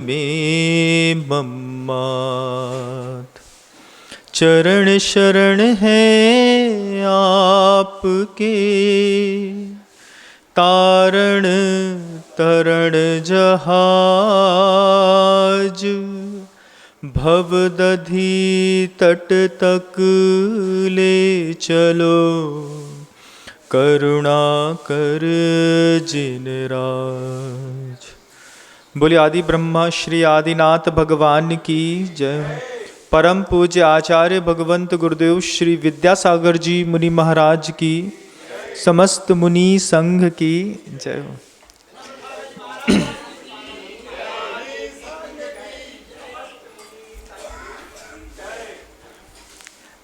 में मम्मात। चरण शरण है आपके, तारण तरण जहाज। भवदधि तट तक ले चलो, करुणा कर जिन राज। बोले आदि ब्रह्मा श्री आदिनाथ भगवान की जय। परम पूज्य आचार्य भगवंत गुरुदेव श्री विद्यासागर जी मुनि महाराज की, समस्त मुनि संघ की जय हो।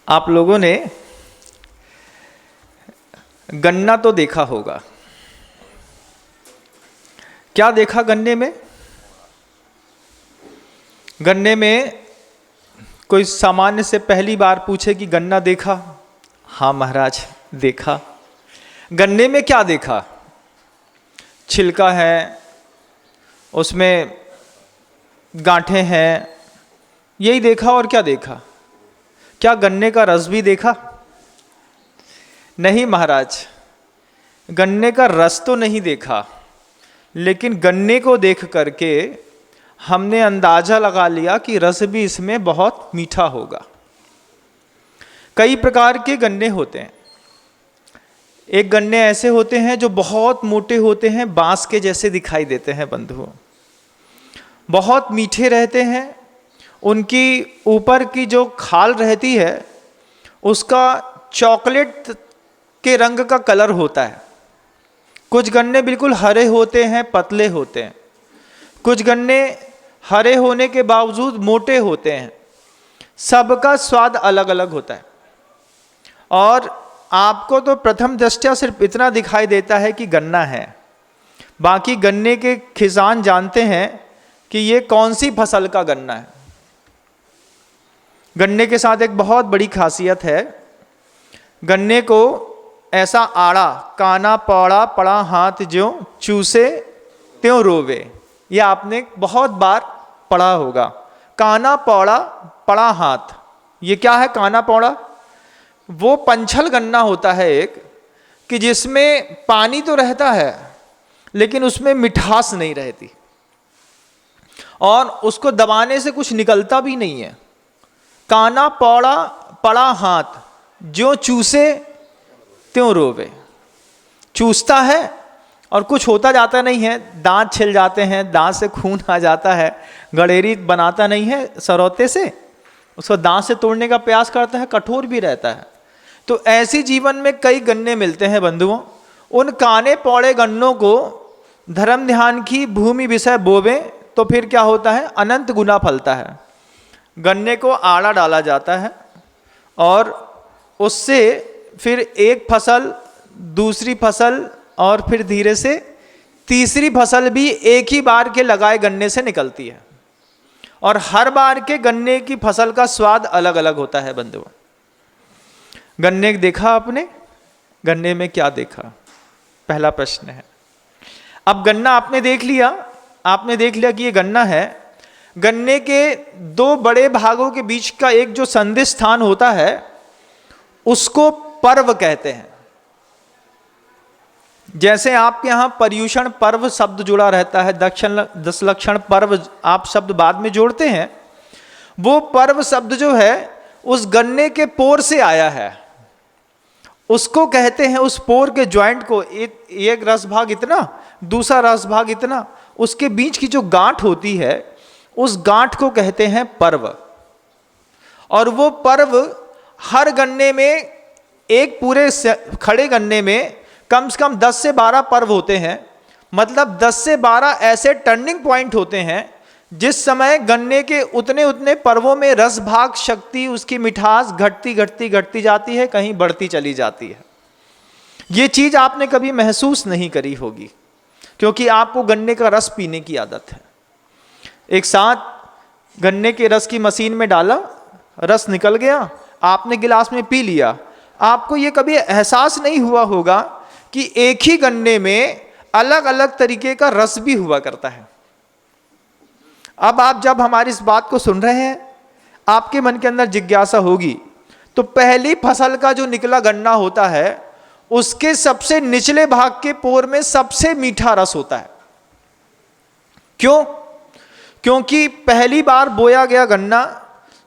आप लोगों ने गन्ना तो देखा होगा। क्या देखा गन्ने में? गन्ने में कोई सामान्य से पहली बार पूछे कि गन्ना देखा? हाँ महाराज देखा। गन्ने में क्या देखा? छिलका है, उसमें गांठें हैं, यही देखा। और क्या देखा? क्या गन्ने का रस भी देखा? नहीं महाराज, गन्ने का रस तो नहीं देखा, लेकिन गन्ने को देख करके हमने अंदाजा लगा लिया कि रस भी इसमें बहुत मीठा होगा। कई प्रकार के गन्ने होते हैं। एक गन्ने ऐसे होते हैं जो बहुत मोटे होते हैं, बांस के जैसे दिखाई देते हैं बंधुओं, बहुत मीठे रहते हैं। उनकी ऊपर की जो खाल रहती है उसका चॉकलेट के रंग का कलर होता है। कुछ गन्ने बिल्कुल हरे होते हैं, पतले होते हैं। कुछ गन्ने हरे होने के बावजूद मोटे होते हैं। सबका स्वाद अलग अलग होता है। और आपको तो प्रथम दृष्टया सिर्फ इतना दिखाई देता है कि गन्ना है, बाकी गन्ने के किसान जानते हैं कि ये कौन सी फसल का गन्ना है। गन्ने के साथ एक बहुत बड़ी खासियत है। गन्ने को ऐसा आड़ा, काना पौड़ा पड़ा हाथ ज्यों चूसे त्यों रोवे, ये आपने बहुत बार पढ़ा होगा। काना पौड़ा पड़ा हाथ, ये क्या है? काना पौड़ा वो पंछल गन्ना होता है एक, कि जिसमें पानी तो रहता है लेकिन उसमें मिठास नहीं रहती, और उसको दबाने से कुछ निकलता भी नहीं है। काना पौड़ा पड़ा हाथ ज्यों चूसे त्यों रोवे। चूसता है और कुछ होता जाता नहीं है, दांत छिल जाते हैं, दांत से खून आ जाता है, गड़ेरी बनाता नहीं है सरौते से, उसको दांत से तोड़ने का प्रयास करता है, कठोर भी रहता है। तो ऐसी जीवन में कई गन्ने मिलते हैं बंधुओं। उन काने पौड़े गन्नों को धर्म ध्यान की भूमि विषय बोवे तो फिर क्या होता है? अनंत गुना फलता है। गन्ने को आड़ा डाला जाता है और उससे फिर एक फसल, दूसरी फसल, और फिर धीरे से तीसरी फसल भी एक ही बार के लगाए गन्ने से निकलती है। और हर बार के गन्ने की फसल का स्वाद अलग अलग होता है बंधुओं। गन्ने देखा आपने? गन्ने में क्या देखा? पहला प्रश्न है। अब गन्ना आपने देख लिया, आपने देख लिया कि ये गन्ना है। गन्ने के दो बड़े भागों के बीच का एक जो संधि स्थान होता है उसको पर्व कहते हैं। जैसे आपके यहां पर्यूषण पर्व शब्द जुड़ा रहता है, दशलक्षण पर्व आप शब्द बाद में जोड़ते हैं, वो पर्व शब्द जो है उस गन्ने के पोर से आया है। उसको कहते हैं, उस पोर के ज्वाइंट को, एक रस भाग इतना, दूसरा रस भाग इतना, उसके बीच की जो गांठ होती है उस गांठ को कहते हैं पर्व। और वो पर्व हर गन्ने में, एक पूरे खड़े गन्ने में कम से कम 10 से 12 पर्व होते हैं। मतलब 10 से 12 ऐसे टर्निंग पॉइंट होते हैं जिस समय गन्ने के उतने उतने पर्वों में रस भाग शक्ति, उसकी मिठास घटती घटती घटती जाती है, कहीं बढ़ती चली जाती है। ये चीज आपने कभी महसूस नहीं करी होगी क्योंकि आपको गन्ने का रस पीने की आदत है। एक साथ गन्ने के रस की मशीन में डाला, रस निकल गया, आपने गिलास में पी लिया। आपको ये कभी एहसास नहीं हुआ होगा कि एक ही गन्ने में अलग अलग तरीके का रस भी हुआ करता है। अब आप जब हमारी इस बात को सुन रहे हैं, आपके मन के अंदर जिज्ञासा होगी, तो पहली फसल का जो निकला गन्ना होता है उसके सबसे निचले भाग के पोर में सबसे मीठा रस होता है। क्यों? क्योंकि पहली बार बोया गया गन्ना,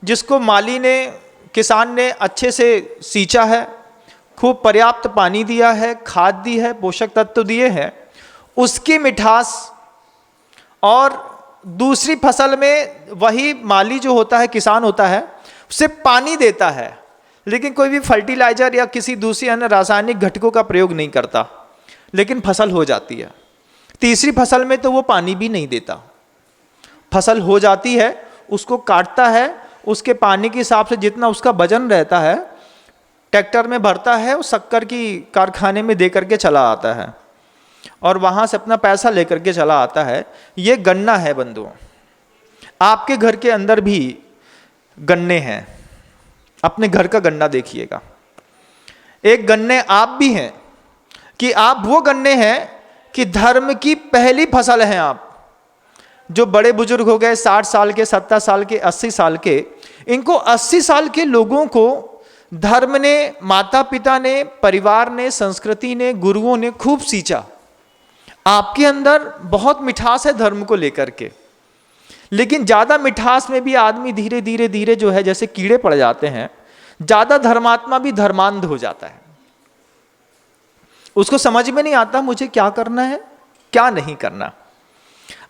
जिसको माली ने, किसान ने अच्छे से सींचा है, खूब पर्याप्त पानी दिया है, खाद दी है, पोषक तत्व दिए हैं, उसकी मिठास। और दूसरी फसल में वही माली जो होता है, किसान होता है, उसे पानी देता है, लेकिन कोई भी फर्टिलाइजर या किसी दूसरी अन्य रासायनिक घटकों का प्रयोग नहीं करता, लेकिन फसल हो जाती है। तीसरी फसल में तो वो पानी भी नहीं देता, फसल हो जाती है, उसको काटता है, उसके पानी के हिसाब से जितना उसका वजन रहता है ट्रैक्टर में भरता है, उस शक्कर की कारखाने में दे करके चला आता है और वहाँ से अपना पैसा लेकर के चला आता है। ये गन्ना है बंधुओं। आपके घर के अंदर भी गन्ने हैं, अपने घर का गन्ना देखिएगा। एक गन्ने आप भी हैं कि आप वो गन्ने हैं कि धर्म की पहली फसल हैं आप। जो बड़े बुजुर्ग हो गए 60 साल के, 70 साल के, 80 साल के, इनको 80 साल के लोगों को धर्म ने, माता पिता ने, परिवार ने, संस्कृति ने, गुरुओं ने खूब सींचा। आपके अंदर बहुत मिठास है धर्म को लेकर के, लेकिन ज़्यादा मिठास में भी आदमी धीरे धीरे धीरे जो है जैसे कीड़े पड़ जाते हैं, ज़्यादा धर्मात्मा भी धर्मांध हो जाता है। उसको समझ में नहीं आता मुझे क्या करना है, क्या नहीं करना।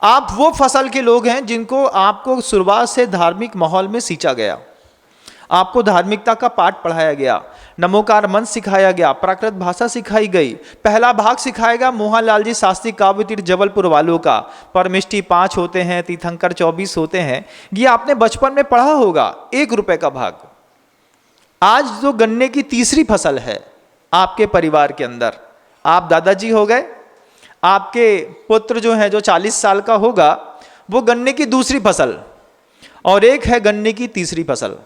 आप वो फसल के लोग हैं जिनको आपको शुरुआत से धार्मिक माहौल में सींचा गया, आपको धार्मिकता का पाठ पढ़ाया गया, नमोकार मंत्र सिखाया गया, प्राकृत भाषा सिखाई गई। पहला भाग सिखाएगा मोहनलाल जी शास्त्री काव्य तीर्थ जबलपुर वालों का, परमिष्टि 5 होते हैं, तीर्थंकर 24 होते हैं। ये आपने बचपन में पढ़ा होगा, 1 रुपए का भाग। आज जो गन्ने की तीसरी फसल है आपके परिवार के अंदर, आप दादाजी हो गए, आपके पुत्र जो है जो 40 साल का होगा वो गन्ने की दूसरी फसल, और एक है गन्ने की तीसरी फसल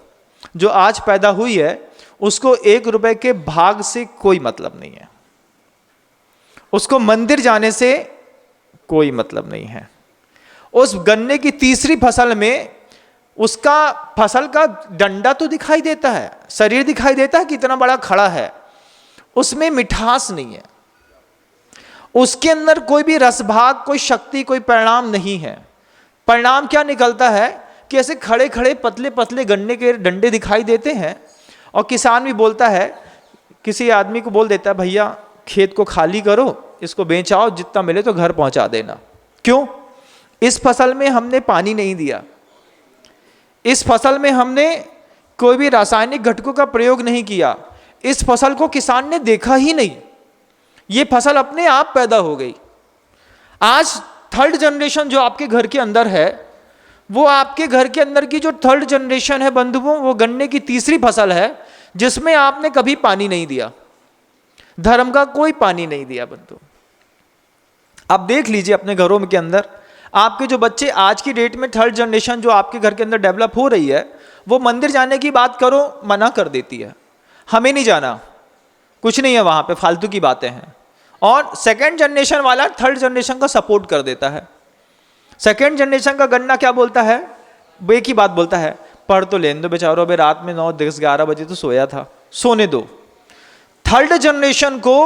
जो आज पैदा हुई है, उसको 1 रुपए के भाग से कोई मतलब नहीं है, उसको मंदिर जाने से कोई मतलब नहीं है। उस गन्ने की तीसरी फसल में उसका फसल का डंडा तो दिखाई देता है, शरीर दिखाई देता है कितना बड़ा खड़ा है, उसमें मिठास नहीं है, उसके अंदर कोई भी रसभाग, कोई शक्ति, कोई परिणाम नहीं है। परिणाम क्या निकलता है कि ऐसे खड़े खड़े पतले पतले गन्ने के डंडे दिखाई देते हैं। और किसान भी बोलता है, किसी आदमी को बोल देता है, भैया खेत को खाली करो, इसको बेचाओ, जितना मिले तो घर पहुंचा देना। क्यों? इस फसल में हमने पानी नहीं दिया, इस फसल में हमने कोई भी रासायनिक घटकों का प्रयोग नहीं किया, इस फसल को किसान ने देखा ही नहीं, ये फसल अपने आप पैदा हो गई। आज 3rd जनरेशन जो आपके घर के अंदर है, वो आपके घर के अंदर की जो 3rd जनरेशन है बंधुओं, वो गन्ने की तीसरी फसल है जिसमें आपने कभी पानी नहीं दिया, धर्म का कोई पानी नहीं दिया बंधु। आप देख लीजिए अपने घरों के अंदर, आपके जो बच्चे आज की डेट में 3rd जनरेशन जो आपके घर के अंदर डेवलप हो रही है, वो मंदिर जाने की बात करो मना कर देती है, हमें नहीं जाना, कुछ नहीं है वहाँ पे, फालतू की बातें हैं। और 2nd जनरेशन वाला 3rd जनरेशन का सपोर्ट कर देता है। 2nd जनरेशन का गन्ना क्या बोलता है? वो एक ही बात बोलता है, पढ़ तो लेने दो बेचारों, अभी रात में 9, 10, 11 बजे तो सोया था, सोने दो। 3rd जनरेशन को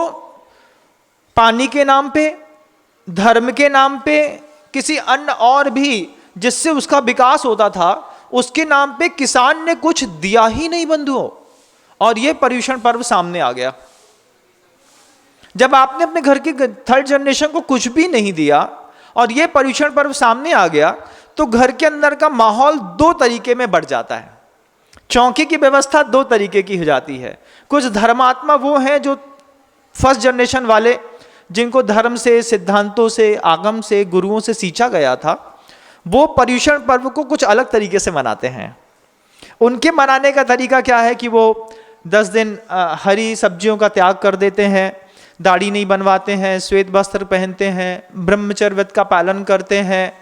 पानी के नाम पे, धर्म के नाम पे, किसी अन्य और भी जिससे उसका विकास होता था उसके नाम पे किसान ने कुछ दिया ही नहीं बंधुओं, और ये पर्यूषण पर्व सामने आ गया। जब आपने अपने घर की 3rd जनरेशन को कुछ भी नहीं दिया और ये पर्यूषण पर्व सामने आ गया, तो घर के अंदर का माहौल 2 तरीके में बढ़ जाता है। चौकी की व्यवस्था 2 तरीके की हो जाती है। कुछ धर्मात्मा वो हैं जो 1st जनरेशन वाले, जिनको धर्म से, सिद्धांतों से, आगम से, गुरुओं से सींचा गया था, वो पर्यूषण पर्व को कुछ अलग तरीके से मनाते हैं। उनके मनाने का तरीका क्या है कि वो 10 दिन हरी सब्जियों का त्याग कर देते हैं, दाढ़ी नहीं बनवाते हैं, श्वेत वस्त्र पहनते हैं, ब्रह्मचर्य व्रत का पालन करते हैं,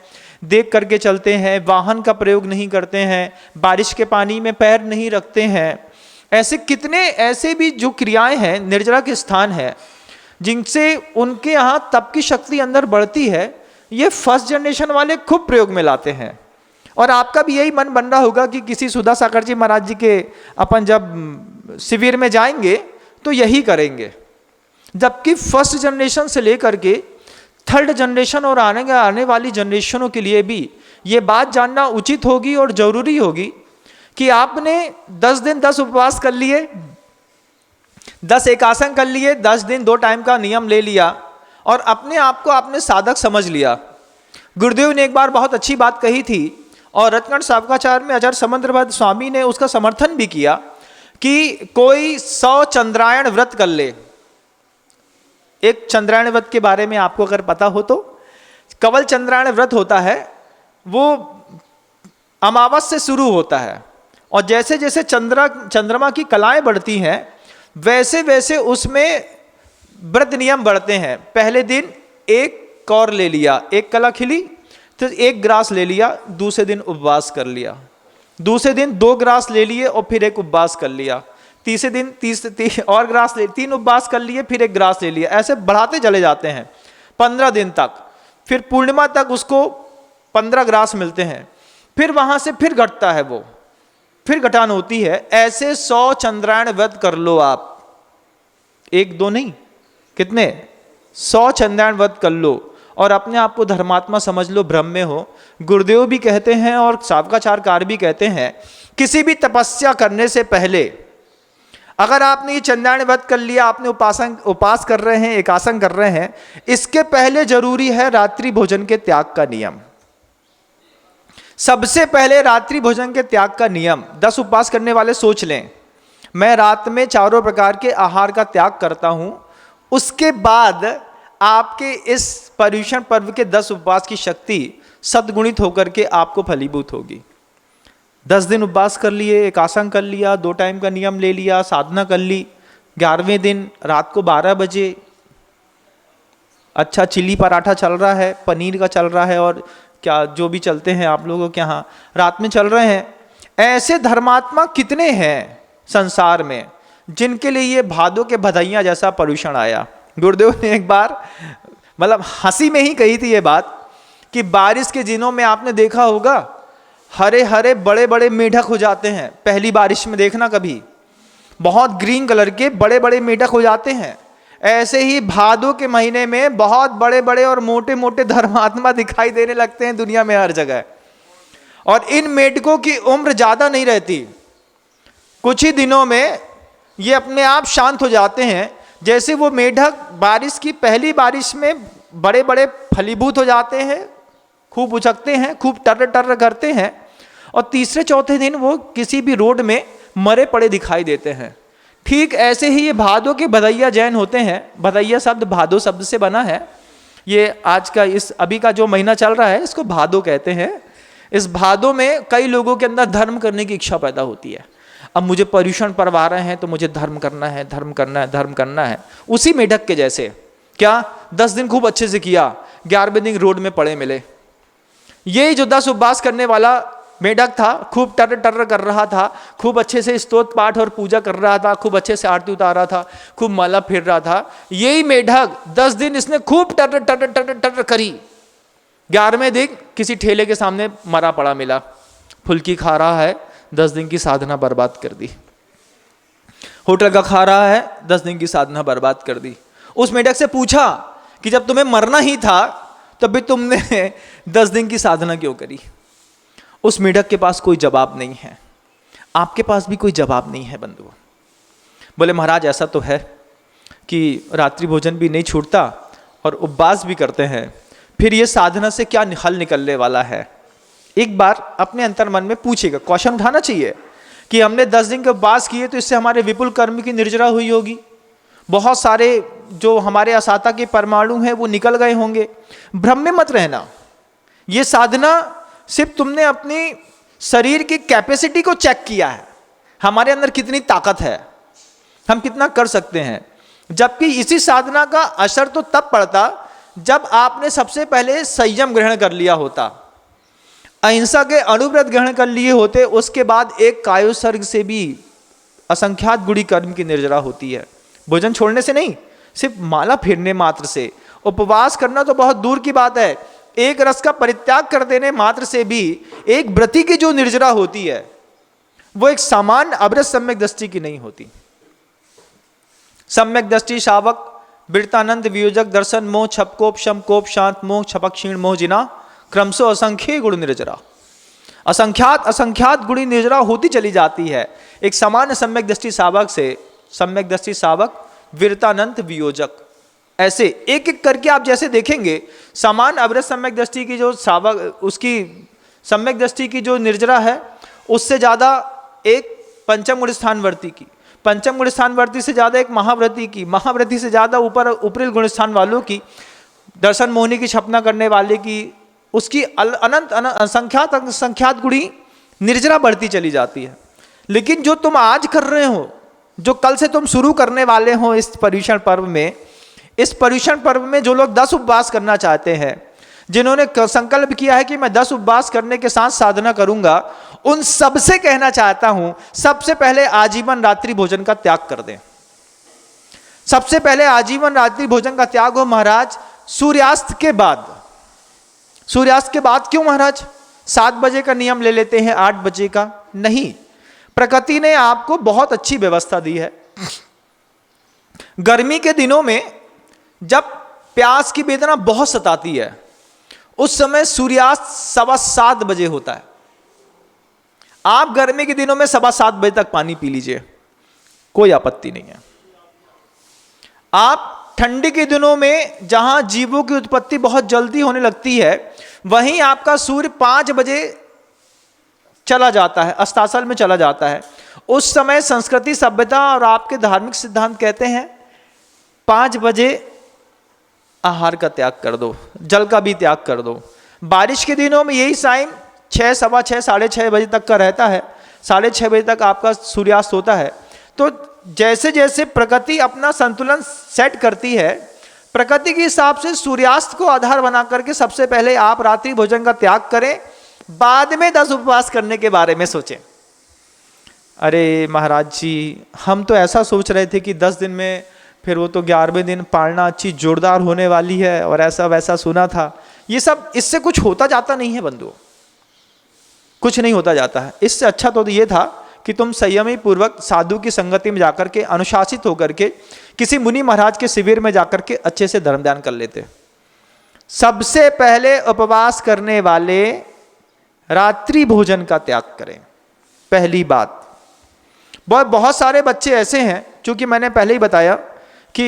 देख करके चलते हैं, वाहन का प्रयोग नहीं करते हैं, बारिश के पानी में पैर नहीं रखते हैं। ऐसे कितने ऐसे भी जो क्रियाएं हैं, निर्जला के स्थान है, जिनसे उनके यहाँ तप की शक्ति अंदर बढ़ती है, ये 1st जनरेशन वाले खूब प्रयोग में लाते हैं। और आपका भी यही मन बन रहा होगा कि किसी सुधा सागर जी महाराज जी के अपन जब शिविर में जाएंगे तो यही करेंगे। जबकि फर्स्ट जनरेशन से लेकर के थर्ड जनरेशन और आने वाली जनरेशनों के लिए भी ये बात जानना उचित होगी और जरूरी होगी कि आपने 10 दिन 10 उपवास कर लिए, 10 एकासन कर लिए, 10 दिन 2 टाइम का नियम ले लिया और अपने आप को आपने साधक समझ लिया। गुरुदेव ने एक बार बहुत अच्छी बात कही थी और रत्नगढ़ सावकाचार्य में अजर समुद्रभद्र स्वामी ने उसका समर्थन भी किया कि कोई 100 चंद्रायण व्रत कर ले। एक चंद्रायण व्रत के बारे में आपको अगर पता हो तो कवल चंद्रायण व्रत होता है, वो अमावस से शुरू होता है और जैसे जैसे चंद्रमा की कलाएं बढ़ती हैं वैसे वैसे उसमें व्रत नियम बढ़ते हैं। पहले दिन 1 कौर ले लिया, 1 कला खिली तो 1 ग्रास ले लिया, दूसरे दिन उपवास कर लिया, दूसरे दिन 2 ग्रास ले लिए और फिर 1 उपवास कर लिया, तीसरे दिन 30 और ग्रास ले, 3 उपवास कर लिए, फिर 1 ग्रास ले लिया, ऐसे बढ़ाते चले जाते हैं 15 दिन तक। फिर पूर्णिमा तक उसको 15 ग्रास मिलते हैं, फिर वहां से फिर घटता है, वो फिर घटान होती है। ऐसे 100 चंद्रायण व्रत कर लो आप, 1-2 नहीं, कितने 100 चंद्रायण व्रत कर लो और अपने आप को धर्मात्मा समझ लो, ब्रह्म में हो। गुरुदेव भी कहते हैं और सावकाचार्य भी कहते हैं, किसी भी तपस्या करने से पहले अगर आपने ये चंद्रायण व्रत कर लिया, आपने उपास कर रहे हैं, एकासन कर रहे हैं, इसके पहले जरूरी है रात्रि भोजन के त्याग का नियम। सबसे पहले रात्रि भोजन के त्याग का नियम 10 उपवास करने वाले सोच लें, मैं रात में 4 प्रकार के आहार का त्याग करता हूं, उसके बाद आपके इस पर्युषण पर्व के 10 उपवास की शक्ति सद्गुणित होकर के आपको फलीभूत होगी। 10 दिन उपवास कर लिए, एकासन कर लिया, 2 टाइम का नियम ले लिया, साधना कर ली, 11वें दिन रात को 12 बजे अच्छा चिली पराठा चल रहा है, पनीर का चल रहा है और क्या जो भी चलते हैं आप लोगों के यहाँ रात में चल रहे हैं। ऐसे धर्मात्मा कितने हैं संसार में जिनके लिए ये भादों के भदैया जैसा पर्युषण आया। गुरुदेव ने एक बार मतलब हंसी में ही कही थी ये बात कि बारिश के दिनों में आपने देखा होगा हरे हरे बड़े बड़े मेढक हो जाते हैं, पहली बारिश में देखना कभी, बहुत ग्रीन कलर के बड़े बड़े मेढक हो जाते हैं। ऐसे ही भादों के महीने में बहुत बड़े बड़े और मोटे मोटे धर्मात्मा दिखाई देने लगते हैं दुनिया में हर जगह, और इन मेढकों की उम्र ज्यादा नहीं रहती, कुछ ही दिनों में ये अपने आप शांत हो जाते हैं। जैसे वो मेढक बारिश की पहली बारिश में बड़े बड़े फलीभूत हो जाते हैं, खूब उछकते हैं, खूब टर्र टर्र करते हैं, और तीसरे चौथे दिन वो किसी भी रोड में मरे पड़े दिखाई देते हैं। ठीक ऐसे ही ये भादों के भदैया जैन होते हैं। भदैया शब्द भादो शब्द से बना है। ये आज का इस अभी का जो महीना चल रहा है इसको भादो कहते हैं। इस भादों में कई लोगों के अंदर धर्म करने की इच्छा पैदा होती है। अब मुझे पर्युषण पर्व आ रहे हैं तो मुझे धर्म करना है, धर्म करना है, धर्म करना है। उसी मेढक के जैसे क्या 10 दिन खूब अच्छे से किया, 11वें दिन रोड में पड़े मिले। यही जो 10 उपवास करने वाला मेढक था, खूब टर्र टर्र कर रहा था, खूब अच्छे से स्तोत्र पाठ और पूजा कर रहा था, खूब अच्छे से आरती उतार रहा था, खूब माला फेर रहा था। यही मेढक 10 दिन इसने खूब टर्र टर्र टर्र टर्र करी, 11वें दिन किसी ठेले के सामने मरा पड़ा मिला, फुल्की खा रहा है, 10 दिन की साधना बर्बाद कर दी। होटल का खा रहा है, 10 दिन की साधना बर्बाद कर दी। उस मेढक से पूछा कि जब तुम्हें मरना ही था तब भी तुमने 10 दिन की साधना क्यों करी? उस मेढक के पास कोई जवाब नहीं है, आपके पास भी कोई जवाब नहीं है बंधुओं। बोले महाराज ऐसा तो है कि रात्रि भोजन भी नहीं छूटता और उपवास भी करते हैं, फिर ये साधना से क्या हल निकलने वाला है? एक बार अपने अंतर मन में पूछेगा, क्वेश्चन उठाना चाहिए कि हमने 10 दिन के उपवास किए तो इससे हमारे विपुल कर्म की निर्जरा हुई होगी, बहुत सारे जो हमारे असाता के परमाणु हैं वो निकल गए होंगे। भ्रम में मत रहना। ये साधना सिर्फ तुमने अपनी शरीर की कैपेसिटी को चेक किया है, हमारे अंदर कितनी ताकत है, हम कितना कर सकते हैं। जबकि इसी साधना का असर तो तब पड़ता जब आपने सबसे पहले संयम ग्रहण कर लिया होता, अहिंसा के अनुव्रत ग्रहण कर लिए होते, उसके बाद एक कायोसर्ग से भी असंख्यात गुणी कर्म की निर्जरा होती है। भोजन छोड़ने से नहीं, सिर्फ माला फेरने मात्र से। उपवास करना तो बहुत दूर की बात है, एक रस का परित्याग कर देने मात्र से भी एक व्रती की जो निर्जरा होती है वो एक सामान्य अवरस सम्यक दृष्टि की नहीं होती। सम्यक दृष्टि शावक वृत्तानंद वियोजक दर्शन मोह छपकोप शमकोप शांत मोह छपक क्षीण मोह जिना क्रमशः असंख्य गुण निर्जरा, असंख्यात असंख्यात गुणी निर्जरा होती चली जाती है एक सामान्य सम्यक दृष्टि शावक से। सम्यक दृष्टि शावक वीरतानंद वियोजक, ऐसे एक एक करके आप जैसे देखेंगे समान अवरस सम्यक दृष्टि की जो शावक, उसकी सम्यक दृष्टि की जो निर्जरा है उससे ज्यादा एक पंचम गुण स्थानवर्ती की, पंचम गुण स्थानवर्ती से ज्यादा एक महाव्रती की, महाव्रती से ज्यादा ऊपर उपरिल गुण स्थान वालों की, दर्शन मोहिनी की छपना करने वाले की, उसकी अनंत असंख्यात असंख्यात गुणी निर्जरा बढ़ती चली जाती है। लेकिन जो तुम आज कर रहे हो, जो कल से तुम शुरू करने वाले हो इस पर्युषण पर्व में, इस पर्युषण पर्व में जो लोग 10 उपवास करना चाहते हैं, जिन्होंने संकल्प किया है कि मैं 10 उपवास करने के साथ साधना करूंगा, उन सबसे कहना चाहता हूं सबसे पहले आजीवन रात्रि भोजन का त्याग कर दें। सबसे पहले आजीवन रात्रि भोजन का त्याग हो महाराज सूर्यास्त के बाद। सूर्यास्त के बाद क्यों महाराज? 7 बजे का नियम ले लेते हैं, 8 बजे का नहीं। प्रकृति ने आपको बहुत अच्छी व्यवस्था दी है। गर्मी के दिनों में जब प्यास की वेदना बहुत सताती है, उस समय सूर्यास्त 7:15 बजे होता है। आप गर्मी के दिनों में 7:15 बजे तक पानी पी लीजिए, कोई आपत्ति नहीं है। आप ठंडी के दिनों में जहां जीवों की उत्पत्ति बहुत जल्दी होने लगती है, वहीं आपका सूर्य 5 बजे चला जाता है, अस्ताचल में चला जाता है। उस समय संस्कृति सभ्यता और आपके धार्मिक सिद्धांत कहते हैं 5 बजे आहार का त्याग कर दो, जल का भी त्याग कर दो। बारिश के दिनों में यही टाइम 6, 6:15, 6:30 बजे तक का रहता है। 6:30 बजे तक आपका सूर्यास्त होता है। तो जैसे जैसे प्रकृति अपना संतुलन सेट करती है, प्रकृति के हिसाब से सूर्यास्त को आधार बना करके सबसे पहले आप रात्रि भोजन का त्याग करें, बाद में 10 उपवास करने के बारे में सोचें। अरे महाराज जी, हम तो ऐसा सोच रहे थे कि 10 दिन में फिर वो तो 11वें दिन पालना अच्छी जोरदार होने वाली है और ऐसा वैसा सुना था। ये सब इससे कुछ होता जाता नहीं है बंधुओं, कुछ नहीं होता जाता है। इससे अच्छा तो ये था कि तुम संयमी पूर्वक साधु की संगति में जाकर के अनुशासित होकर के किसी मुनि महाराज के शिविर में जाकर के अच्छे से धर्म ध्यान कर लेते। सबसे पहले उपवास करने वाले रात्रि भोजन का त्याग करें, पहली बात। बहुत सारे बच्चे ऐसे हैं, चूंकि मैंने पहले ही बताया कि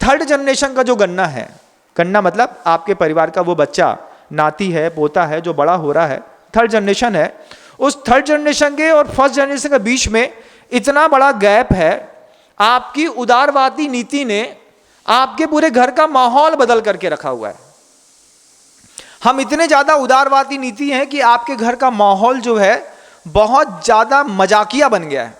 3rd जनरेशन का जो गन्ना है, गन्ना मतलब आपके परिवार का वो बच्चा, नाती है, पोता है, जो बड़ा हो रहा है, 3rd जनरेशन है। उस 3rd जनरेशन के और 1st जनरेशन के बीच में इतना बड़ा गैप है। आपकी उदारवादी नीति ने आपके पूरे घर का माहौल बदल करके रखा हुआ है। हम इतने ज्यादा उदारवादी नीति हैं कि आपके घर का माहौल जो है बहुत ज्यादा मजाकिया बन गया है।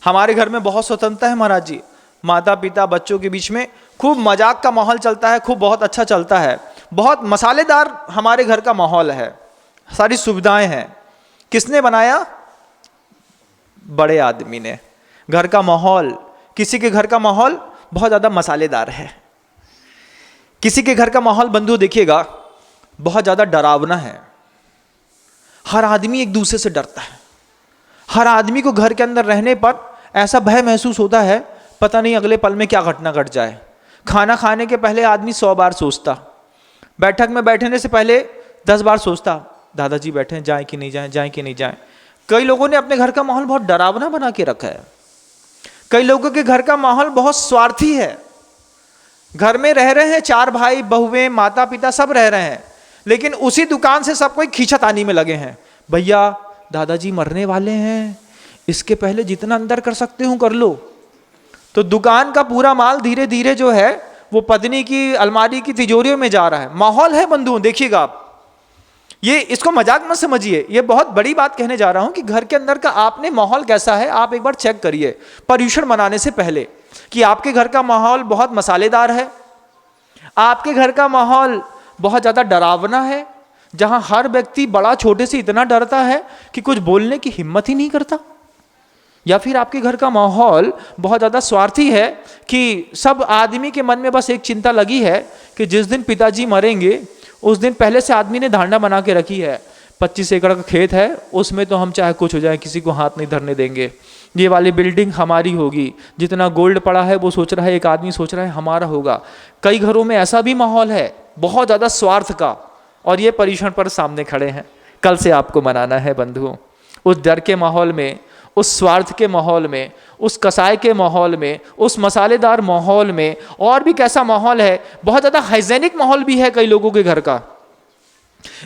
हमारे घर में बहुत स्वतंत्रता है महाराज जी, माता पिता बच्चों के बीच में खूब मजाक का माहौल चलता है, खूब बहुत अच्छा चलता है, बहुत मसालेदार हमारे घर का माहौल है, सारी सुविधाएं हैं। किसने बनाया? बड़े आदमी ने। घर का माहौल, किसी के घर का माहौल बहुत ज्यादा मसालेदार है, किसी के घर का माहौल बंधु देखिएगा बहुत ज्यादा डरावना है। हर आदमी एक दूसरे से डरता है। हर आदमी को घर के अंदर रहने पर ऐसा भय महसूस होता है, पता नहीं अगले पल में क्या घटना घट जाए। खाना खाने के पहले आदमी 100 बार सोचता, बैठक में बैठने से पहले 10 बार सोचता, दादाजी बैठे जाए कि नहीं जाए, जाए कि नहीं जाए। कई लोगों ने अपने घर का माहौल बहुत डरावना बना के रखा है। कई लोगों के घर का माहौल बहुत स्वार्थी है। घर में रह रहे हैं 4 भाई बहुएं, माता पिता सब रह रहे हैं, लेकिन उसी दुकान से सब कोई खींचातानी में लगे हैं। भैया दादाजी मरने वाले हैं, इसके पहले जितना अंदर कर सकते हो कर लो। तो दुकान का पूरा माल धीरे धीरे जो है वो पत्नी की अलमारी की तिजोरियों में जा रहा है। माहौल है बंधुओं, देखिएगा आप, ये इसको मजाक मत समझिए, ये बहुत बड़ी बात कहने जा रहा हूं कि घर के अंदर का आपने माहौल कैसा है आप एक बार चेक करिए पर्युषण मनाने से पहले, कि आपके घर का माहौल बहुत मसालेदार है, आपके घर का माहौल बहुत ज्यादा डरावना है, जहां हर व्यक्ति बड़ा छोटे से इतना डरता है कि कुछ बोलने की हिम्मत ही नहीं करता, या फिर आपके घर का माहौल बहुत ज्यादा स्वार्थी है कि सब आदमी के मन में बस एक चिंता लगी है कि जिस दिन पिताजी मरेंगे उस दिन पहले से आदमी ने धारणा बना के रखी है, 25 एकड़ का खेत है, उसमें तो हम चाहे कुछ हो जाए किसी को हाथ नहीं धरने देंगे, ये वाली बिल्डिंग हमारी होगी, जितना गोल्ड पड़ा है वो सोच रहा है, एक आदमी सोच रहा है हमारा होगा। कई घरों में ऐसा भी माहौल है बहुत ज़्यादा स्वार्थ का, और ये परीक्षण पर सामने खड़े हैं। कल से आपको मनाना है बंधुओं, उस डर के माहौल में, उस स्वार्थ के माहौल में, उस कसाई के माहौल में, उस मसालेदार माहौल में। और भी कैसा माहौल है, बहुत ज़्यादा हाइजेनिक माहौल भी है कई लोगों के घर का,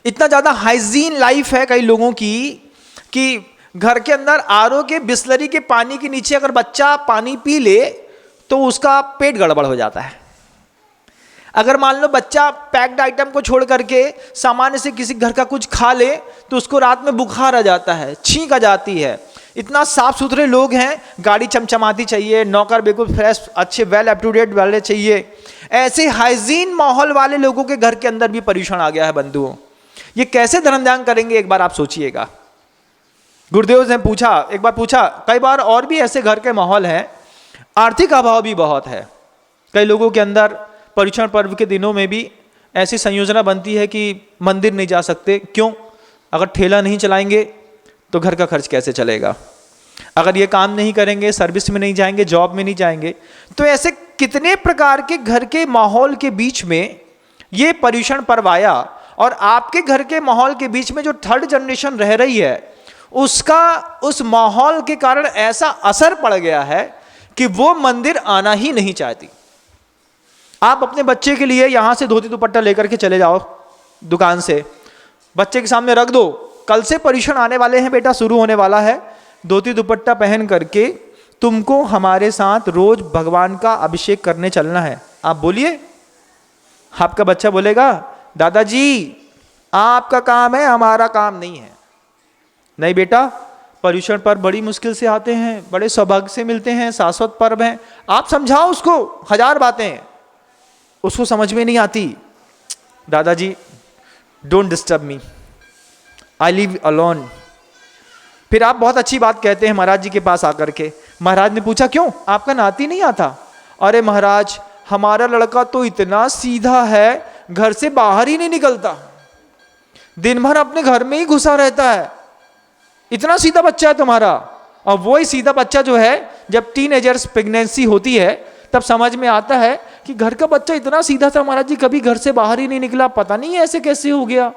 इतना ज़्यादा हाइजीन लाइफ है कई लोगों की कि घर के अंदर आरओ के बिस्लरी के पानी के नीचे अगर बच्चा पानी पी ले तो उसका पेट गड़बड़ हो जाता है। अगर मान लो बच्चा पैक्ड आइटम को छोड़ करके सामान्य से किसी घर का कुछ खा ले तो उसको रात में बुखार आ जाता है, छींक आ जाती है। इतना साफ सुथरे लोग हैं, गाड़ी चमचमाती चाहिए, नौकर बिल्कुल फ्रेश अच्छे वेल अप टू डेट वाले चाहिए। ऐसे हाइजीन माहौल वाले लोगों के घर के अंदर भी परीक्षण आ गया है बंधुओं। ये कैसे धर्म ध्यान करेंगे, एक बार आप सोचिएगा। गुरुदेव ने पूछा, एक बार पूछा, कई बार और भी ऐसे घर के माहौल हैं, आर्थिक अभाव भी बहुत है कई लोगों के अंदर। परीक्षण पर्व के दिनों में भी ऐसी संयोजना बनती है कि मंदिर नहीं जा सकते। क्यों? अगर ठेला नहीं चलाएंगे तो घर का खर्च कैसे चलेगा, अगर ये काम नहीं करेंगे, सर्विस में नहीं जाएंगे, जॉब में नहीं जाएंगे। तो ऐसे कितने प्रकार के घर के माहौल के बीच में ये परीक्षण पर्व आया, और आपके घर के माहौल के बीच में जो थर्ड जनरेशन रह रही है उसका उस माहौल के कारण ऐसा असर पड़ गया है कि वो मंदिर आना ही नहीं चाहती। आप अपने बच्चे के लिए यहां से धोती दुपट्टा लेकर के चले जाओ दुकान से, बच्चे के सामने रख दो, कल से परीक्षण आने वाले हैं बेटा, शुरू होने वाला है, धोती दुपट्टा पहन करके तुमको हमारे साथ रोज भगवान का अभिषेक करने चलना है। आप बोलिए, आपका बच्चा बोलेगा दादाजी आपका काम है, हमारा काम नहीं है। नहीं बेटा, परीक्षण पर बड़ी मुश्किल से आते हैं, बड़े सौभाग्य से मिलते हैं, शाश्वत पर्व हैं। आप समझाओ उसको, हजार बातें उसको समझ में नहीं आती। दादाजी don't disturb me, I live alone. फिर आप बहुत अच्छी बात कहते हैं महाराज जी के पास आकर के। महाराज ने पूछा क्यों, आपका नाती नहीं आता? अरे महाराज हमारा लड़का तो इतना सीधा है, घर से बाहर ही नहीं निकलता, दिन भर अपने घर में ही घुसा रहता है, इतना सीधा बच्चा है तुम्हारा। और वही सीधा बच्चा जो है, जब टीनेजर्स प्रेगनेंसी होती है तब समझ में आता है कि घर का बच्चा इतना सीधा था महाराज जी, कभी घर से बाहर ही नहीं निकला, पता नहीं ऐसे कैसे हो गया।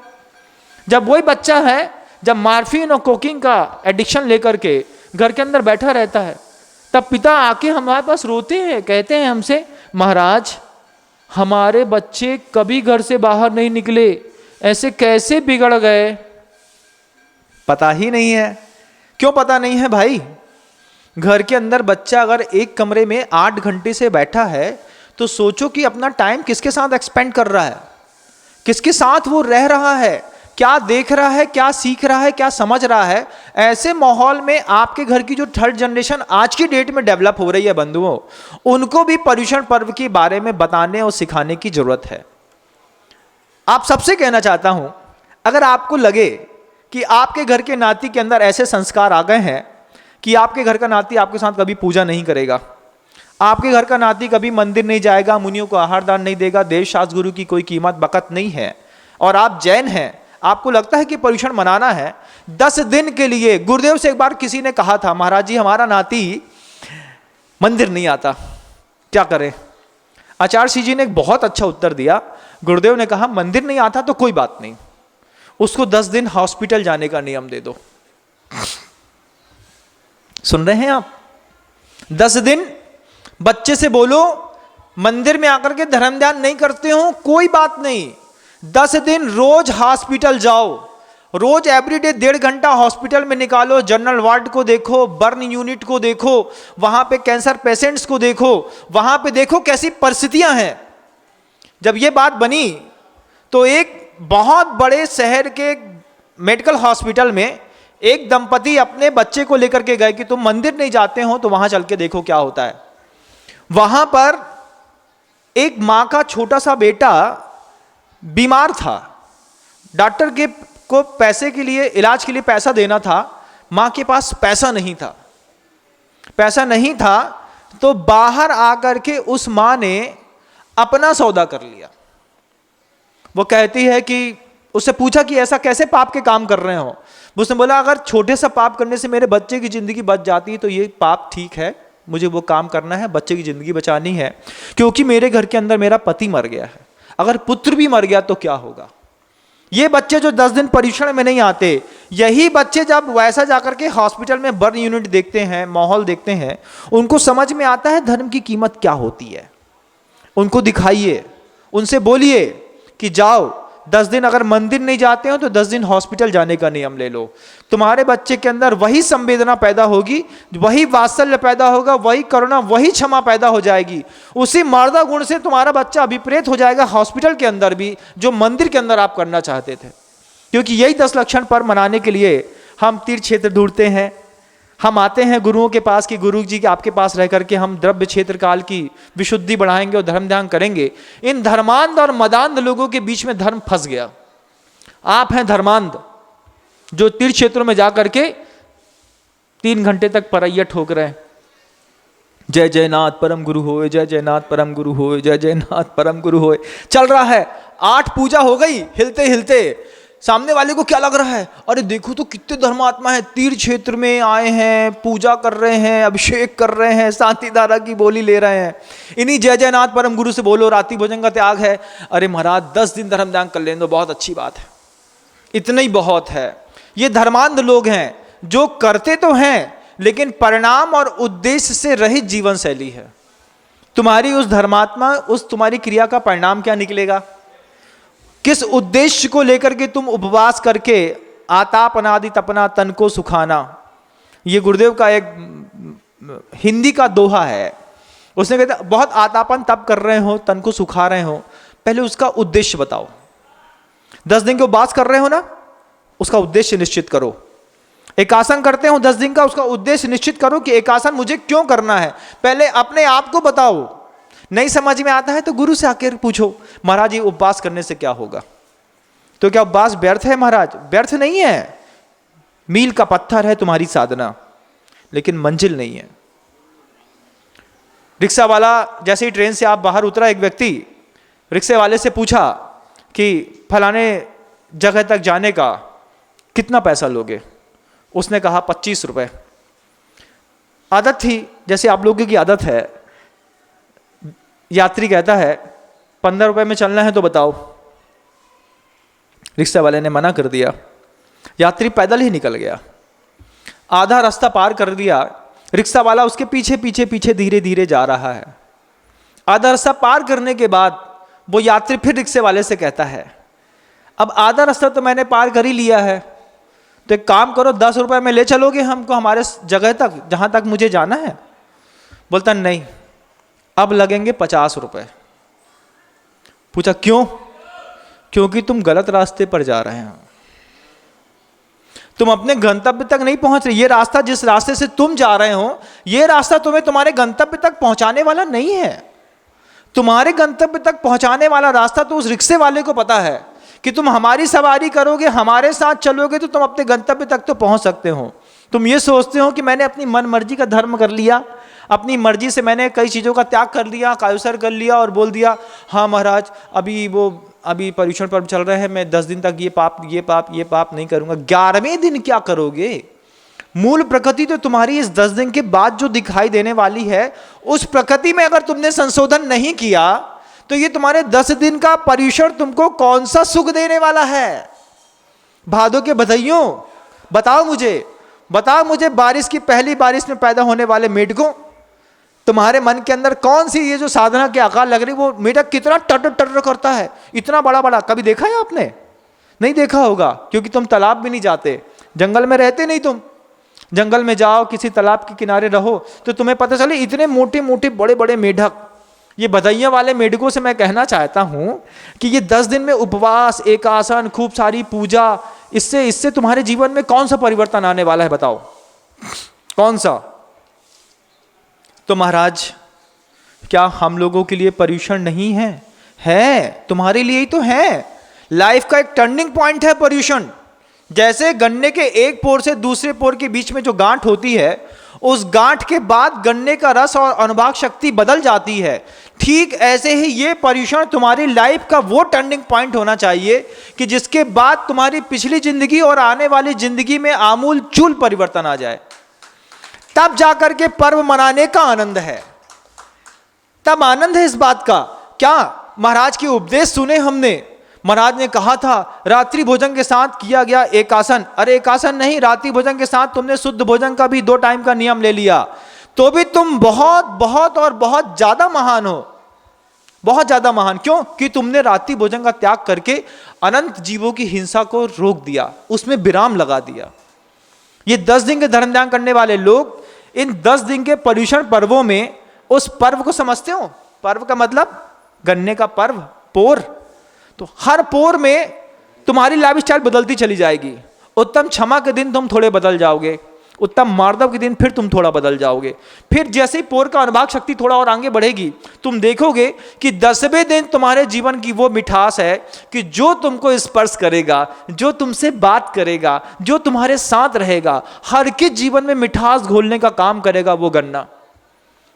जब वही बच्चा है, जब मार्फिन और कोकिंग का एडिक्शन लेकर के घर के अंदर बैठा रहता है, तब पिता आके हमारे पास रोते हैं, कहते हैं हमसे, महाराज हमारे बच्चे कभी घर से बाहर नहीं निकले, ऐसे कैसे बिगड़ गए? पता ही नहीं है। क्यों पता नहीं है भाई? घर के अंदर बच्चा अगर एक कमरे में 8 घंटे से बैठा है तो सोचो कि अपना टाइम किसके साथ एक्सपेंड कर रहा है, किसके साथ वो रह रहा है, क्या देख रहा है, क्या सीख रहा है, क्या समझ रहा है। ऐसे माहौल में आपके घर की जो थर्ड जनरेशन आज की डेट में डेवलप हो रही है बंधुओं, उनको भी पर्युषण पर्व के बारे में बताने और सिखाने की जरूरत है। आप सबसे कहना चाहता हूं, अगर आपको लगे कि आपके घर के नाती के अंदर ऐसे संस्कार आ गए हैं कि आपके घर का नाती आपके साथ कभी पूजा नहीं करेगा, आपके घर का नाती कभी मंदिर नहीं जाएगा, मुनियों को आहार दान नहीं देगा, देव शास्त्र गुरु की कोई कीमत बकत नहीं है, और आप जैन हैं, आपको लगता है कि पर्युषण मनाना है 10 दिन के लिए। गुरुदेव से एक बार किसी ने कहा था, महाराज जी हमारा नाती मंदिर नहीं आता, क्या करें? आचार्य श्री जी ने एक बहुत अच्छा उत्तर दिया। गुरुदेव ने कहा मंदिर नहीं आता तो कोई बात नहीं, उसको 10 दिन हॉस्पिटल जाने का नियम दे दो। सुन रहे हैं आप? 10 दिन बच्चे से बोलो मंदिर में आकर के धर्म ध्यान नहीं करते हो, कोई बात नहीं, 10 दिन रोज हॉस्पिटल जाओ, रोज एवरीडे 1.5 घंटा हॉस्पिटल में निकालो, जनरल वार्ड को देखो, बर्न यूनिट को देखो, वहां पे कैंसर पेशेंट्स को देखो, वहां पे देखो कैसी परिस्थितियां हैं। जब ये बात बनी तो एक बहुत बड़े शहर के मेडिकल हॉस्पिटल में एक दंपति अपने बच्चे को लेकर के गए कि तुम मंदिर नहीं जाते हो तो वहां चल के देखो क्या होता है। वहां पर एक मां का छोटा सा बेटा बीमार था, डॉक्टर के को पैसे के लिए, इलाज के लिए पैसा देना था, मां के पास पैसा नहीं था। पैसा नहीं था तो बाहर आकर के उस मां ने अपना सौदा कर लिया। वो कहती है कि उससे पूछा कि ऐसा कैसे पाप के काम कर रहे हो। उसने बोला अगर छोटे सा पाप करने से मेरे बच्चे की जिंदगी बच जाती है तो ये पाप ठीक है, मुझे वो काम करना है, बच्चे की जिंदगी बचानी है, क्योंकि मेरे घर के अंदर मेरा पति मर गया है, अगर पुत्र भी मर गया तो क्या होगा। ये बच्चे जो 10 दिन परीक्षण में नहीं आते, यही बच्चे जब वैसा जाकर के हॉस्पिटल में बर्न यूनिट देखते हैं, माहौल देखते हैं, उनको समझ में आता है धर्म की कीमत क्या होती है। उनको दिखाइए, उनसे बोलिए कि जाओ 10 दिन अगर मंदिर नहीं जाते हो तो 10 दिन हॉस्पिटल जाने का नियम ले लो। तुम्हारे बच्चे के अंदर वही संवेदना पैदा होगी, वही वात्सल्य पैदा होगा, वही करुणा, वही क्षमा पैदा हो जाएगी। उसी मर्दा गुण से तुम्हारा बच्चा अभिप्रेत हो जाएगा हॉस्पिटल के अंदर भी, जो मंदिर के अंदर आप करना चाहते थे। क्योंकि यही 10 लक्षण पर्व मनाने के लिए हम तीर्थ क्षेत्र ढूंढते हैं, हम आते हैं गुरुओं के पास कि गुरु जी के आपके पास रह करके हम द्रव्य क्षेत्र काल की विशुद्धि बढ़ाएंगे और धर्म ध्यान करेंगे। इन धर्मांध और मदांध लोगों के बीच में धर्म फंस गया। आप हैं धर्मांध जो तीर्थ क्षेत्रों में जाकर के 3 घंटे तक परैया ठोक रहे हैं, जय जयनाथ परम गुरु होए, जय जयनाथ परम गुरु होए, जय जयनाथ परम गुरु होए चल रहा है। 8 पूजा हो गई, हिलते हिलते सामने वाले को क्या लग रहा है, अरे देखो तो कितने धर्मात्मा है, तीर्थ क्षेत्र में आए हैं, पूजा कर रहे हैं, अभिषेक कर रहे हैं, शांति धारा की बोली ले रहे हैं। इन्हीं जय जयनाथ परम गुरु से बोलो रात्रि भोजन का त्याग है, अरे महाराज 10 दिन धर्म त्याग कर लें तो बहुत अच्छी बात है, इतना ही बहुत है। ये धर्मांध लोग हैं जो करते तो हैं लेकिन परिणाम और उद्देश्य से रहित जीवन शैली है। तुम्हारी उस धर्मात्मा, उस तुम्हारी क्रिया का परिणाम क्या निकलेगा, किस उद्देश्य को लेकर के तुम उपवास करके आताप अनादि तपना तन को सुखाना। ये गुरुदेव का एक हिंदी का दोहा है। उसने कहता बहुत आतापन तप कर रहे हो, तन को सुखा रहे हो, पहले उसका उद्देश्य बताओ। 10 दिन के उपवास कर रहे हो ना, उसका उद्देश्य निश्चित करो। एक आसन करते हो 10 दिन का, उसका उद्देश्य निश्चित करो कि एक आसन मुझे क्यों करना है, पहले अपने आप को बताओ। नहीं समझ में आता है तो गुरु से आकर पूछो, महाराज ये उपवास करने से क्या होगा। तो क्या उपवास व्यर्थ है महाराज? व्यर्थ नहीं है, मील का पत्थर है तुम्हारी साधना, लेकिन मंजिल नहीं है। रिक्शा वाला जैसे ही ट्रेन से आप बाहर उतरा, एक व्यक्ति रिक्शे वाले से पूछा कि फलाने जगह तक जाने का कितना पैसा लोगे। उसने कहा 25 रुपए। आदत थी, जैसे आप लोगों की आदत है, यात्री कहता है 15 रुपए में चलना है तो बताओ। रिक्शा वाले ने मना कर दिया, यात्री पैदल ही निकल गया। आधा रास्ता पार कर दिया, रिक्शा वाला उसके पीछे पीछे पीछे धीरे धीरे जा रहा है। आधा रास्ता पार करने के बाद वो यात्री फिर रिक्शे वाले से कहता है, अब आधा रास्ता तो मैंने पार कर ही लिया है, तो एक काम करो 10 रुपए में ले चलोगे हमको हमारे जगह तक जहां तक मुझे जाना है। बोलता नहीं, अब लगेंगे 50 रुपए। पूछा क्यों? क्योंकि तुम गलत रास्ते पर जा रहे हो, तुम अपने गंतव्य तक नहीं पहुंच रहे। ये रास्ता जिस रास्ते से तुम जा रहे हो, ये रास्ता तुम्हें तुम्हारे गंतव्य तक पहुंचाने वाला नहीं है। तुम्हारे गंतव्य तक पहुंचाने वाला रास्ता तो उस रिक्शे वाले को पता है कि तुम हमारी सवारी करोगे, हमारे साथ चलोगे तो तुम अपने गंतव्य तक तो पहुंच सकते हो। तुम ये सोचते हो कि मैंने अपनी मन मर्जी का धर्म कर लिया, अपनी मर्जी से मैंने कई चीज़ों का त्याग कर लिया, कायुसर कर लिया और बोल दिया हाँ महाराज अभी पर्यूषण पर्व चल रहे हैं, मैं 10 दिन तक ये पाप नहीं करूँगा। 11वें दिन क्या करोगे? मूल प्रकृति तो तुम्हारी इस 10 दिन के बाद जो दिखाई देने वाली है, उस प्रकृति में अगर तुमने संशोधन नहीं किया तो ये तुम्हारे 10 दिन का पर्यूषण तुमको कौन सा सुख देने वाला है? भादों के बधाइयों, बताओ मुझे बारिश की पहली बारिश में पैदा होने वाले मेढकों, तुम्हारे मन के अंदर कौन सी ये जो साधना के आकार लग रही, वो मेढक कितना टर टर करता है, इतना बड़ा बड़ा, कभी देखा है आपने? नहीं देखा होगा, क्योंकि तुम तालाब भी नहीं जाते, जंगल में रहते नहीं। तुम जंगल में जाओ, किसी तालाब के किनारे रहो तो तुम्हें पता चले इतने मोटे मोटे बड़े बड़े मेढक। ये बधाइयाँ वाले मेढकों से मैं कहना चाहता हूं कि ये 10 दिन में उपवास, एक आसन, खूब सारी पूजा, इससे तुम्हारे जीवन में कौन सा परिवर्तन आने वाला है? बताओ कौन सा? तो महाराज क्या हम लोगों के लिए पर्यूषण नहीं है? है, तुम्हारे लिए ही तो है। लाइफ का एक टर्निंग पॉइंट है पर्यूषण। जैसे गन्ने के एक पोर से दूसरे पोर के बीच में जो गांठ होती है, उस गांठ के बाद गन्ने का रस और अनुभाग शक्ति बदल जाती है। ठीक ऐसे ही ये पर्यूषण तुम्हारी लाइफ का वो टर्निंग पॉइंट होना चाहिए कि जिसके बाद तुम्हारी पिछली जिंदगी और आने वाली जिंदगी में आमूल चूल परिवर्तन आ जाए। तब जाकर के पर्व मनाने का आनंद है, तब आनंद है इस बात का। क्या महाराज के उपदेश सुने हमने? महाराज ने कहा था रात्रि भोजन के साथ किया गया एकासन, अरे एकासन नहीं, रात्रि भोजन के साथ तुमने शुद्ध भोजन का भी 2 टाइम का नियम ले लिया, तो भी तुम बहुत बहुत और बहुत ज्यादा महान हो, बहुत ज्यादा महान। क्यों? कि तुमने रात्रि भोजन का त्याग करके अनंत जीवों की हिंसा को रोक दिया, उसमें विराम लगा दिया। ये 10 दिन के धर्म ध्यान करने वाले लोग इन 10 दिन के पर्यूषण पर्वों में उस पर्व को समझते हो। पर्व का मतलब गन्ने का पर्व, पोर। तो हर पोर में तुम्हारी लाइफ स्टाइल बदलती चली जाएगी। उत्तम क्षमा के दिन तुम थोड़े बदल जाओगे, उत्तम मार्दव के दिन फिर तुम थोड़ा बदल जाओगे। फिर जैसे ही पोर का अनुभाग शक्ति थोड़ा और आगे बढ़ेगी, तुम देखोगे कि 10वें दिन तुम्हारे जीवन की वो मिठास है कि जो तुमको स्पर्श करेगा, जो तुमसे बात करेगा, जो तुम्हारे साथ रहेगा, हर के जीवन में मिठास घोलने का काम करेगा वो गन्ना,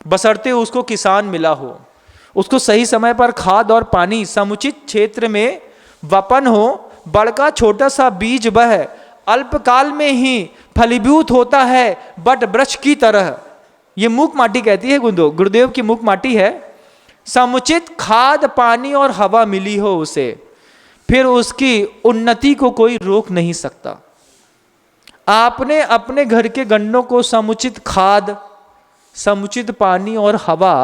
बशर्ते उसको किसान मिला हो, उसको सही समय पर खाद और पानी समुचित क्षेत्र में वपन हो। बड़का छोटा सा बीज वह अल्पकाल में ही फलीभूत होता है बट वृक्ष की तरह। ये मूक माटी कहती है गुरुदेव की मूक माटी है। समुचित खाद पानी और हवा मिली हो उसे, फिर उसकी उन्नति को कोई रोक नहीं सकता। आपने अपने घर के गन्नों को समुचित खाद, समुचित पानी और हवा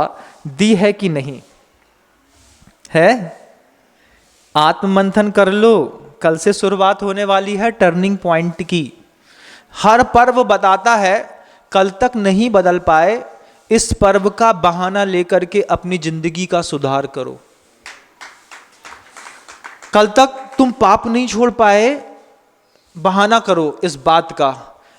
दी है कि नहीं? है? आत्ममंथन कर लो, कल से शुरुआत होने वाली है टर्निंग पॉइंट की। हर पर्व बताता है कल तक नहीं बदल पाए, इस पर्व का बहाना लेकर के अपनी जिंदगी का सुधार करो। कल तक तुम पाप नहीं छोड़ पाए, बहाना करो इस बात का।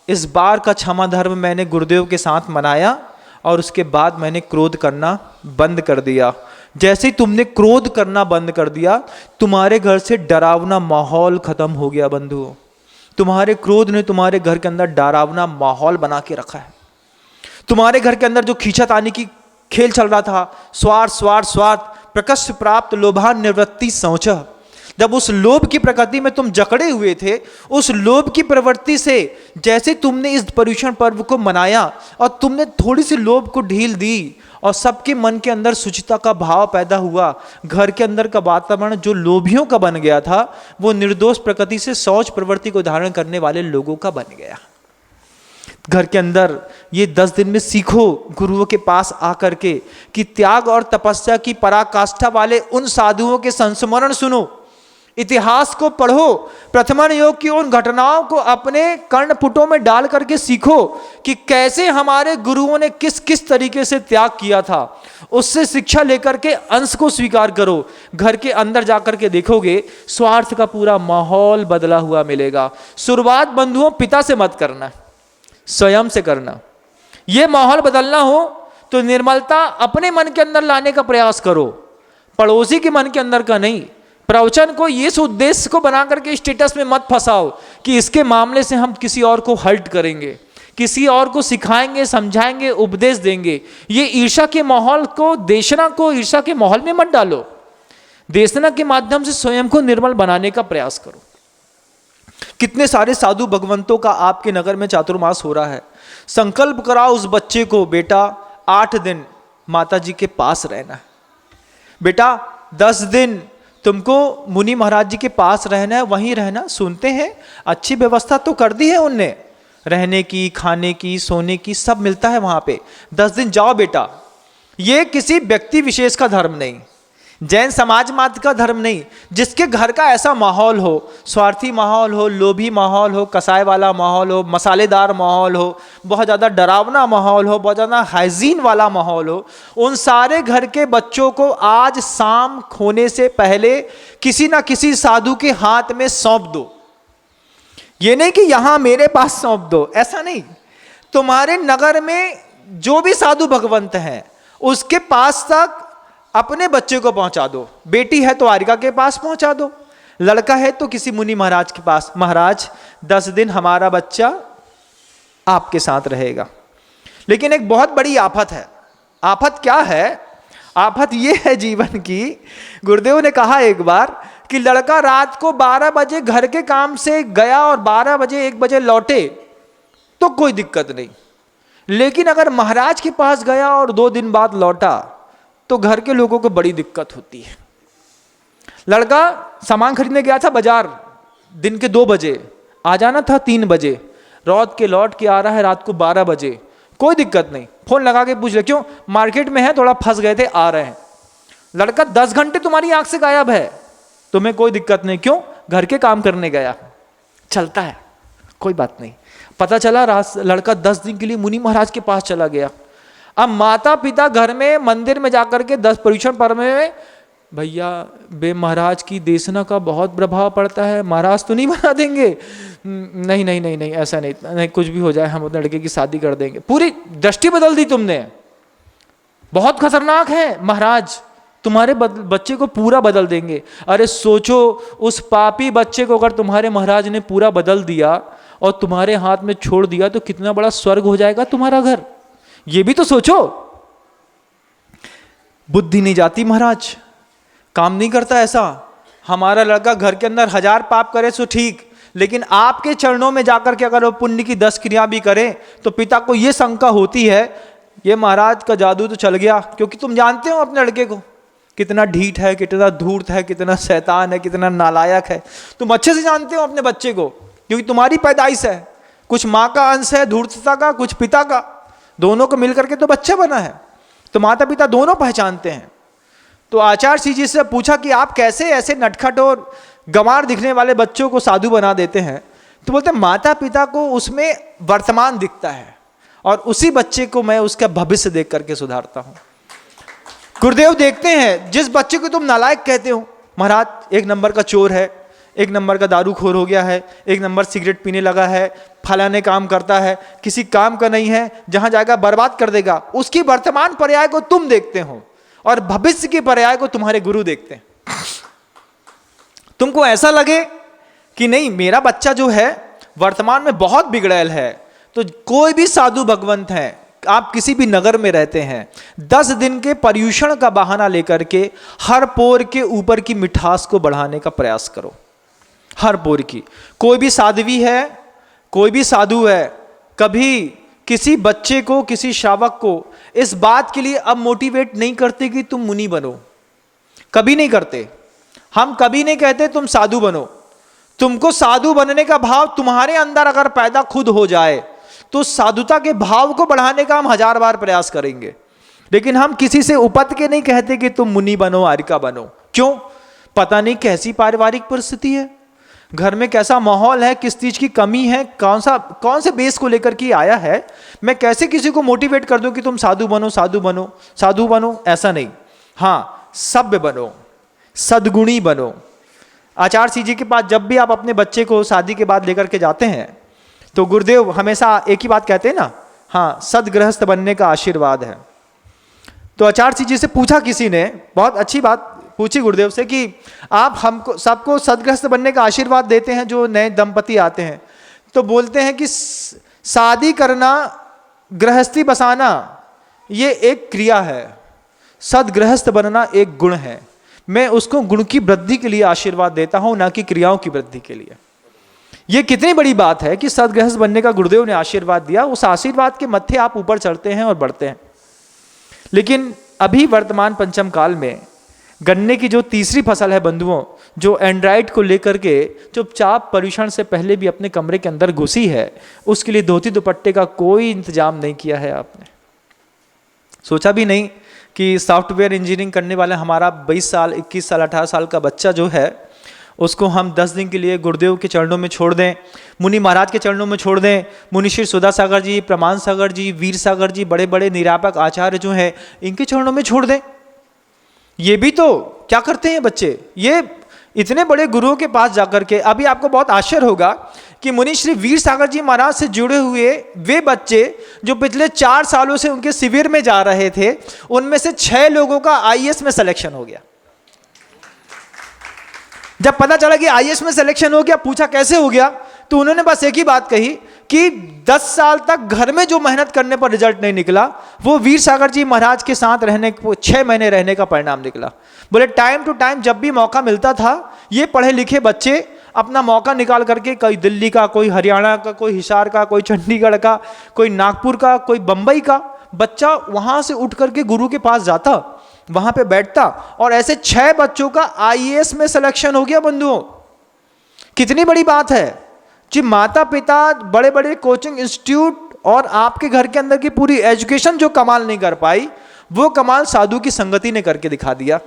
इस बार का क्षमा धर्म मैंने गुरुदेव के साथ मनाया और उसके बाद मैंने क्रोध करना बंद कर दिया। जैसे ही तुमने क्रोध करना बंद कर दिया, तुम्हारे घर से डरावना माहौल खत्म हो गया बंधुओं। तुम्हारे क्रोध ने तुम्हारे घर के अंदर डरावना माहौल बना के रखा है। तुम्हारे घर के अंदर जो खींचातानी की खेल चल रहा था, स्वार्थ स्वार्थ स्वार्थ, प्रकर्ष प्राप्त लोभान निवृत्ति शौच, जब उस लोभ की प्रकृति में तुम जकड़े हुए थे, उस लोभ की प्रवृत्ति से जैसे तुमने इस पर्यूषण पर्व को मनाया और तुमने थोड़ी सी लोभ को ढील दी और सबके मन के अंदर शुचिता का भाव पैदा हुआ, घर के अंदर का वातावरण जो लोभियों का बन गया था वो निर्दोष प्रकृति से शौच प्रवृत्ति को धारण करने वाले लोगों का बन गया। घर के अंदर ये 10 दिन में सीखो गुरुओं के पास आकर के कि त्याग और तपस्या की पराकाष्ठा वाले उन साधुओं के संस्मरण सुनो, इतिहास को पढ़ो, प्रथमन योग की उन घटनाओं को अपने कर्णपुटों में डाल करके सीखो कि कैसे हमारे गुरुओं ने किस किस तरीके से त्याग किया था। उससे शिक्षा लेकर के अंश को स्वीकार करो। घर के अंदर जाकर के देखोगे स्वार्थ का पूरा माहौल बदला हुआ मिलेगा। शुरुआत बंधुओं पिता से मत करना, स्वयं से करना। यह माहौल बदलना हो तो निर्मलता अपने मन के अंदर लाने का प्रयास करो, पड़ोसी के मन के अंदर का नहीं। प्रवचन को इस उद्देश्य को बना करके स्टेटस में मत फंसाओ कि इसके मामले से हम किसी और को हर्ट करेंगे, किसी और को सिखाएंगे, समझाएंगे, उपदेश देंगे। ये ईर्ष्या के माहौल को, देशना को ईर्ष्या के माहौल में मत डालो। देशना के माध्यम से स्वयं को निर्मल बनाने का प्रयास करो। कितने सारे साधु भगवंतों का आपके नगर में चातुर्मास हो रहा है। संकल्प कराओ उस बच्चे को, बेटा 8 दिन माता जी के पास रहना है, बेटा 10 दिन तुमको मुनि महाराज जी के पास रहना है, वहीं रहना। सुनते हैं अच्छी व्यवस्था तो कर दी है उनने, रहने की, खाने की, सोने की, सब मिलता है वहां पे। 10 दिन जाओ बेटा। ये किसी व्यक्ति विशेष का धर्म नहीं, जैन समाज मात्र का धर्म नहीं। जिसके घर का ऐसा माहौल हो, स्वार्थी माहौल हो, लोभी माहौल हो, कसाई वाला माहौल हो, मसालेदार माहौल हो, बहुत ज़्यादा डरावना माहौल हो, बहुत ज़्यादा हाइजीन वाला माहौल हो, उन सारे घर के बच्चों को आज शाम खोने से पहले किसी ना किसी साधु के हाथ में सौंप दो। ये नहीं कि यहाँ मेरे पास सौंप दो, ऐसा नहीं। तुम्हारे नगर में जो भी साधु भगवंत हैं उसके पास तक अपने बच्चे को पहुंचा दो। बेटी है तो आरिका के पास पहुंचा दो, लड़का है तो किसी मुनि महाराज के पास, महाराज 10 दिन हमारा बच्चा आपके साथ रहेगा। लेकिन एक बहुत बड़ी आफत है। आफत क्या है? आफत ये है जीवन की, गुरुदेव ने कहा एक बार कि लड़का रात को 12 बजे घर के काम से गया और 12 बजे 1 बजे लौटे तो कोई दिक्कत नहीं, लेकिन अगर महाराज के पास गया और 2 दिन बाद लौटा तो घर के लोगों को बड़ी दिक्कत होती है। लड़का सामान खरीदने गया था बाजार, दिन के 2 बजे, आ जाना था 3 बजे, लौट के आ रहा है रात को 12 बजे, कोई दिक्कत नहीं, फोन लगा के पूछ ले, क्यों? मार्केट में है, थोड़ा फंस गए थे, आ रहे हैं। लड़का 10 घंटे तुम्हारी आंख से गायब है, तुम्हें कोई दिक्कत नहीं, क्यों? घर के काम करने गया, चलता है, कोई बात नहीं। पता चला लड़का 10 दिन के लिए मुनि महाराज के पास चला गया। अब माता पिता घर में मंदिर में जाकर के 10 पर्यूषण पर्व में, भैया बे महाराज की देशना का बहुत प्रभाव पड़ता है, महाराज तो नहीं बना देंगे? नहीं नहीं नहीं नहीं, ऐसा नहीं, कुछ भी हो जाए हम अपने लड़के की शादी कर देंगे। पूरी दृष्टि बदल दी तुमने, बहुत खतरनाक है महाराज, तुम्हारे बच्चे को पूरा बदल देंगे। अरे सोचो, उस पापी बच्चे को अगर तुम्हारे महाराज ने पूरा बदल दिया और तुम्हारे हाथ में छोड़ दिया तो कितना बड़ा स्वर्ग हो जाएगा तुम्हारा घर, ये भी तो सोचो। बुद्धि नहीं जाती महाराज, काम नहीं करता ऐसा। हमारा लड़का घर के अंदर 1000 पाप करे सो ठीक, लेकिन आपके चरणों में जाकर के अगर वो पुण्य की 10 क्रिया भी करे तो पिता को ये शंका होती है, ये महाराज का जादू तो चल गया। क्योंकि तुम जानते हो अपने लड़के को कितना ढीठ है, कितना धूर्त है, कितना शैतान है, कितना नालायक है। तुम अच्छे से जानते हो अपने बच्चे को, क्योंकि तुम्हारी पैदाइश है, कुछ माँ का अंश है धूर्तता का, कुछ पिता का, दोनों को मिलकर के तो बच्चा बना है, तो माता पिता दोनों पहचानते हैं। तो आचार्य जी से पूछा कि आप कैसे ऐसे नटखट और गंवार दिखने वाले बच्चों को साधु बना देते हैं? तो बोलते माता पिता को उसमें वर्तमान दिखता है और उसी बच्चे को मैं उसका भविष्य देख करके सुधारता हूं। गुरुदेव देखते हैं जिस बच्चे को तुम नालायक कहते हो, महाराज 1 नंबर का चोर है, 1 नंबर का दारूखोर हो गया है, 1 नंबर सिगरेट पीने लगा है, फलाने काम करता है, किसी काम का नहीं है, जहां जाएगा बर्बाद कर देगा, उसकी वर्तमान पर्याय को तुम देखते हो और भविष्य के पर्याय को तुम्हारे गुरु देखते हैं। तुमको ऐसा लगे कि नहीं मेरा बच्चा जो है वर्तमान में बहुत बिगड़ैल है, तो कोई भी साधु भगवंत है, आप किसी भी नगर में रहते हैं, 10 दिन के पर्यूषण का बहाना लेकर के हर पोर के ऊपर की मिठास को बढ़ाने का प्रयास करो। हर पोर की, कोई भी साध्वी है, कोई भी साधु है, कभी किसी बच्चे को, किसी शावक को इस बात के लिए अब मोटिवेट नहीं करते कि तुम मुनि बनो, कभी नहीं करते। हम कभी नहीं कहते तुम साधु बनो। तुमको साधु बनने का भाव तुम्हारे अंदर अगर पैदा खुद हो जाए तो साधुता के भाव को बढ़ाने का हम 1000 बार प्रयास करेंगे, लेकिन हम किसी से उपत के नहीं कहते कि तुम मुनि बनो, आर्यिका बनो। क्यों? पता नहीं कैसी पारिवारिक परिस्थिति है, घर में कैसा माहौल है, किस चीज की कमी है, कौन से बेस को लेकर के आया है। मैं कैसे किसी को मोटिवेट कर दूं कि तुम साधु बनो, साधु बनो, साधु बनो, ऐसा नहीं। हाँ, सभ्य बनो, सद्गुणी बनो। आचार्य जी के पास जब भी आप अपने बच्चे को शादी के बाद लेकर के जाते हैं तो गुरुदेव हमेशा एक ही बात कहते हैं ना, हाँ, सदगृहस्थ बनने का आशीर्वाद है। तो आचार्य जी से पूछा किसी ने, बहुत अच्छी बात पूछी गुरुदेव से कि आप हमको सबको सदगृहस्थ बनने का आशीर्वाद देते हैं जो नए दंपति आते हैं, तो बोलते हैं कि शादी करना, गृहस्थी बसाना ये एक क्रिया है, सदगृहस्थ बनना एक गुण है। मैं उसको गुण की वृद्धि के लिए आशीर्वाद देता हूं, ना कि क्रियाओं की वृद्धि के लिए। यह कितनी बड़ी बात है कि सदगृहस्थ बनने का गुरुदेव ने आशीर्वाद दिया, उस आशीर्वाद के मत्थे आप ऊपर चढ़ते हैं और बढ़ते हैं। लेकिन अभी वर्तमान पंचम काल में गन्ने की जो तीसरी फसल है बंधुओं, जो एंड्राइड को लेकर के चुपचाप पर्यूषण से पहले भी अपने कमरे के अंदर घुसी है, उसके लिए धोती दुपट्टे का कोई इंतजाम नहीं किया है आपने। सोचा भी नहीं कि सॉफ्टवेयर इंजीनियरिंग करने वाला हमारा 22 साल, 21 साल, 18 साल का बच्चा जो है उसको हम 10 दिन के लिए गुरुदेव के चरणों में छोड़ दें, मुनि महाराज के चरणों में छोड़ दें। मुनि श्री सुधा सागर जी, प्रमाण सागर जी, वीर सागर जी, बड़े बड़े निरापक आचार्य जो हैं इनके चरणों में छोड़ दें। ये भी तो क्या करते हैं बच्चे, ये इतने बड़े गुरुओं के पास जाकर के। अभी आपको बहुत आश्चर्य होगा कि मुनि श्री वीर सागर जी महाराज से जुड़े हुए वे बच्चे जो पिछले 4 सालों से उनके शिविर में जा रहे थे, उनमें से 6 लोगों का आईएएस में सिलेक्शन हो गया। जब पता चला कि आईएएस में सिलेक्शन हो गया, पूछा कैसे हो गया, तो उन्होंने बस एक ही बात कही कि 10 साल तक घर में जो मेहनत करने पर रिजल्ट नहीं निकला, वो वीर सागर जी महाराज के साथ रहने 6 महीने रहने का परिणाम निकला। बोले टाइम टू टाइम जब भी मौका मिलता था, ये पढ़े लिखे बच्चे अपना मौका निकाल करके, कोई दिल्ली का, कोई हरियाणा का, कोई हिसार का, कोई चंडीगढ़ का, कोई नागपुर का, कोई बंबई का बच्चा वहां से उठ करके गुरु के पास जाता, वहां पे बैठता, और ऐसे 6 बच्चों का IAS में सिलेक्शन हो गया बंधुओं। कितनी बड़ी बात है कि माता पिता, बड़े बड़े कोचिंग इंस्टीट्यूट और आपके घर के अंदर की पूरी एजुकेशन जो कमाल नहीं कर पाई, वो कमाल साधु की संगति ने करके दिखा दिया।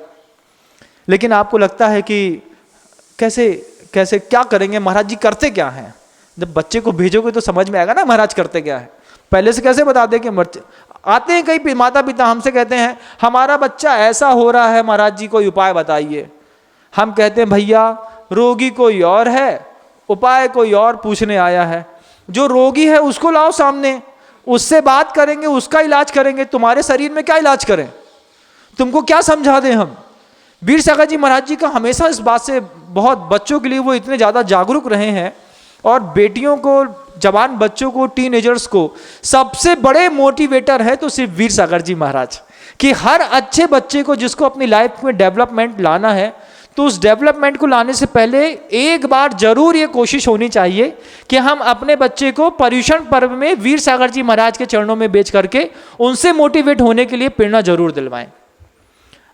लेकिन आपको लगता है कि कैसे कैसे क्या करेंगे महाराज जी, करते क्या हैं? जब बच्चे को भेजोगे तो समझ में आएगा ना महाराज करते क्या है। पहले से कैसे बता दें कि आते हैं कई माता पिता हमसे कहते हैं हमारा बच्चा ऐसा हो रहा है महाराज जी, कोई उपाय बताइए। हम कहते हैं भैया रोगी कोई और है, उपाय कोई और पूछने आया है। जो रोगी है उसको लाओ सामने, उससे बात करेंगे, उसका इलाज करेंगे। तुम्हारे शरीर में क्या इलाज करें? तुमको क्या समझा दें हम? वीर सागर जी महाराज जी का हमेशा इस बात से बहुत, बच्चों के लिए वो इतने ज़्यादा जागरूक रहे हैं, और बेटियों को, जवान बच्चों को, टीनेजर्स को सबसे बड़े मोटिवेटर है तो सिर्फ वीर सागर जी महाराज। कि हर अच्छे बच्चे को जिसको अपनी लाइफ में डेवलपमेंट लाना है, तो उस डेवलपमेंट को लाने से पहले एक बार जरूर ये कोशिश होनी चाहिए कि हम अपने बच्चे को पर्युषण पर्व में वीर सागर जी महाराज के चरणों में बेच करके उनसे मोटिवेट होने के लिए प्रेरणा जरूर दिलवाएं।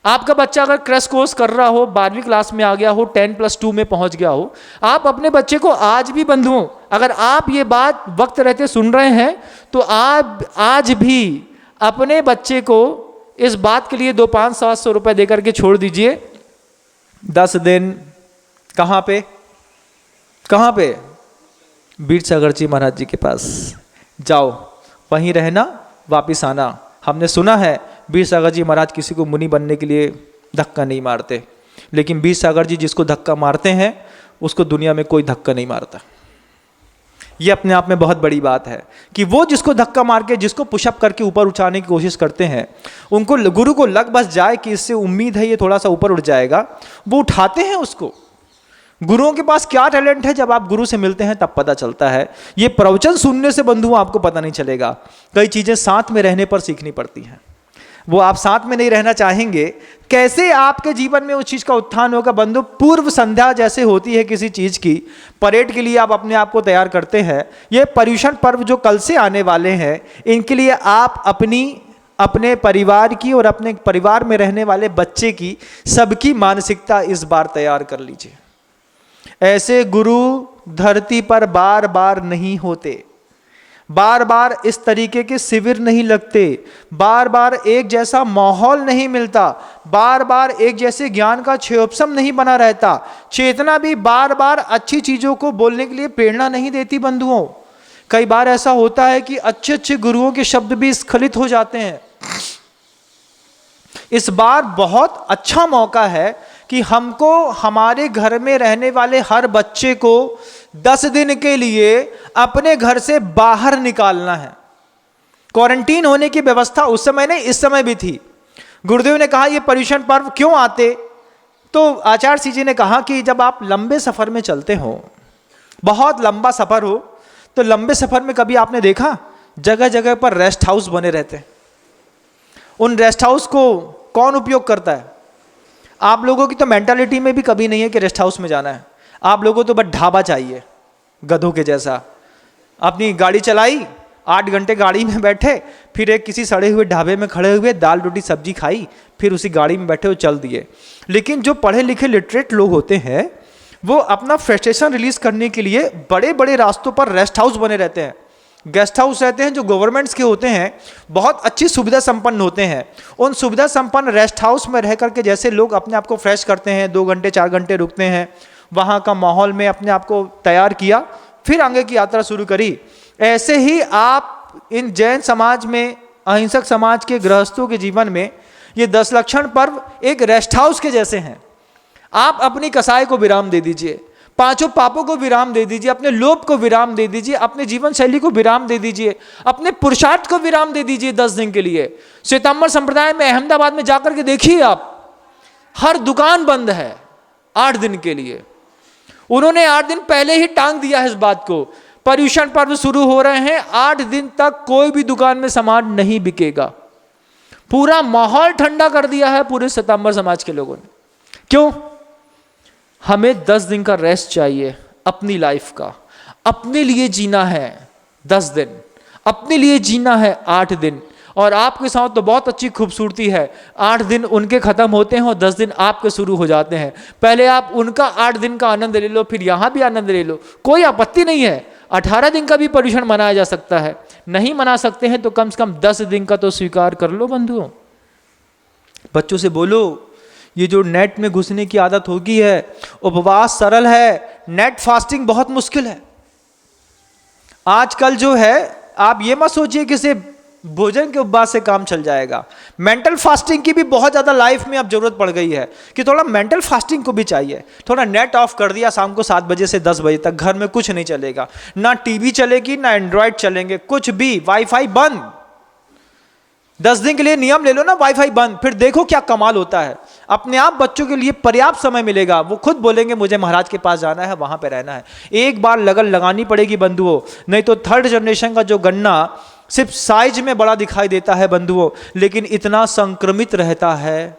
आपका बच्चा अगर क्रैश कोर्स कर रहा हो, 12वीं क्लास में आ गया हो, 10+2 में पहुंच गया हो, आप अपने बच्चे को आज भी बंधुओं, अगर आप ये बात वक्त रहते सुन रहे हैं, तो आप आज भी अपने बच्चे को इस बात के लिए 200-500 रुपए देकर के छोड़ दीजिए। 10 दिन कहाँ पे? वीर सागर जी महाराज जी के पास जाओ, वहीं रहना, वापिस आना। हमने सुना है वीर सागर जी महाराज किसी को मुनि बनने के लिए धक्का नहीं मारते, लेकिन वीर सागर जी जिसको धक्का मारते हैं उसको दुनिया में कोई धक्का नहीं मारता। ये अपने आप में बहुत बड़ी बात है कि वो जिसको धक्का मार के, जिसको पुशअप करके ऊपर उठाने की कोशिश करते हैं, उनको, गुरु को लग बस जाए कि इससे उम्मीद है ये थोड़ा सा ऊपर उठ जाएगा, वो उठाते हैं उसको। गुरुओं के पास क्या टैलेंट है, जब आप गुरु से मिलते हैं तब पता चलता है। ये प्रवचन सुनने से बंधुओं आपको पता नहीं चलेगा। कई चीजें साथ में रहने पर सीखनी पड़ती हैं। वो आप साथ में नहीं रहना चाहेंगे, कैसे आपके जीवन में उस चीज का उत्थान होगा बंधु? पूर्व संध्या जैसे होती है किसी चीज की, परेड के लिए आप अपने आप को तैयार करते हैं। ये पर्युषण पर्व जो कल से आने वाले हैं, इनके लिए आप अपने परिवार की और अपने परिवार में रहने वाले बच्चे की, सबकी मानसिकता इस बार तैयार कर लीजिए। ऐसे गुरु धरती पर बार बार नहीं होते, बार बार इस तरीके के शिविर नहीं लगते, बार बार एक जैसा माहौल नहीं मिलता, बार बार एक जैसे ज्ञान का क्षयोपसम नहीं बना रहता, चेतना भी बार बार अच्छी चीजों को बोलने के लिए प्रेरणा नहीं देती बंधुओं। कई बार ऐसा होता है कि अच्छे अच्छे गुरुओं के शब्द भी स्खलित हो जाते हैं। इस बार बहुत अच्छा मौका है कि हमको हमारे घर में रहने वाले हर बच्चे को 10 दिन के लिए अपने घर से बाहर निकालना है। क्वारंटीन होने की व्यवस्था उस समय नहीं, इस समय भी थी। गुरुदेव ने कहा ये पर्युषण पर्व क्यों आते, तो आचार्य श्री जी ने कहा कि जब आप लंबे सफर में चलते हो, बहुत लंबा सफर हो, तो लंबे सफर में कभी आपने देखा जगह जगह पर रेस्ट हाउस बने रहते हैं। उन रेस्ट हाउस को कौन उपयोग करता है? आप लोगों की तो मेंटालिटी में भी कभी नहीं है कि रेस्ट हाउस में जाना है। आप लोगों को तो बस ढाबा चाहिए, गधों के जैसा। अपनी गाड़ी चलाई, 8 घंटे गाड़ी में बैठे, फिर एक किसी सड़े हुए ढाबे में खड़े हुए दाल रोटी सब्जी खाई, फिर उसी गाड़ी में बैठे हुए चल दिए। लेकिन जो पढ़े लिखे लिटरेट लोग होते हैं, वो अपना फ्रस्ट्रेशन रिलीज करने के लिए बड़े बड़े रास्तों पर रेस्ट हाउस बने रहते हैं। गेस्ट हाउस रहते हैं जो गवर्नमेंट्स के होते हैं, बहुत अच्छी सुविधा संपन्न होते हैं। उन सुविधा संपन्न रेस्ट हाउस में रह करके जैसे लोग अपने आप को फ्रेश करते हैं, 2 घंटे 4 घंटे रुकते हैं, वहाँ का माहौल में अपने आप को तैयार किया, फिर आगे की यात्रा शुरू करी। ऐसे ही आप इन जैन समाज में, अहिंसक समाज के गृहस्थों के जीवन में ये 10 लक्षण पर्व एक रेस्ट हाउस के जैसे हैं। आप अपनी कसाई को विराम दे दीजिए, 5 पापों को विराम दे दीजिए, अपने लोभ को विराम दे दीजिए, अपने जीवन शैली को विराम दे दीजिए, अपने पुरुषार्थ को विराम दे दीजिए 10 दिन के लिए। श्वेतांबर संप्रदाय में अहमदाबाद में जाकर के देखिए आप, हर दुकान बंद है 8 दिन के लिए। उन्होंने 8 दिन पहले ही टांग दिया है इस बात को। पर्यूषण पर्व शुरू हो रहे हैं, 8 दिन तक कोई भी दुकान में सामान नहीं बिकेगा। पूरा माहौल ठंडा कर दिया है पूरे श्वेतांबर समाज के लोगों ने। क्यों? हमें 10 दिन का रेस्ट चाहिए अपनी लाइफ का। अपने लिए जीना है 10 दिन, अपने लिए जीना है 8 दिन। और आपके साथ तो बहुत अच्छी खूबसूरती है, 8 दिन उनके खत्म होते हैं और 10 दिन आपके शुरू हो जाते हैं। पहले आप उनका 8 दिन का आनंद ले लो, फिर यहाँ भी आनंद ले लो, कोई आपत्ति नहीं है। 18 दिन का भी पर्यूषण मनाया जा सकता है। नहीं मना सकते हैं तो कम से कम 10 दिन का तो स्वीकार कर लो बंधुओं। बच्चों से बोलो, ये जो नेट में घुसने की आदत होगी है, उपवास सरल है, नेट फास्टिंग बहुत मुश्किल है। आजकल जो है, आप ये मत सोचिए कि सिर्फ भोजन के उपवास से काम चल जाएगा। मेंटल फास्टिंग की भी बहुत ज़्यादा लाइफ में अब जरूरत पड़ गई है कि थोड़ा मेंटल फास्टिंग को भी चाहिए। थोड़ा नेट ऑफ कर दिया शाम को 7 बजे से 10 बजे तक, घर में कुछ नहीं चलेगा, ना टीवी चलेगी ना एंड्रॉयड चलेंगे, कुछ भी, वाईफाई बंद। 10 दिन के लिए नियम ले लो ना, वाईफाई बंद, फिर देखो क्या कमाल होता है। अपने आप बच्चों के लिए पर्याप्त समय मिलेगा, वो खुद बोलेंगे मुझे महाराज के पास जाना है, वहां पे रहना है। एक बार लगन लगानी पड़ेगी बंधुओं, नहीं तो थर्ड जनरेशन का जो गन्ना सिर्फ साइज में बड़ा दिखाई देता है बंधुओं, लेकिन इतना संक्रमित रहता है,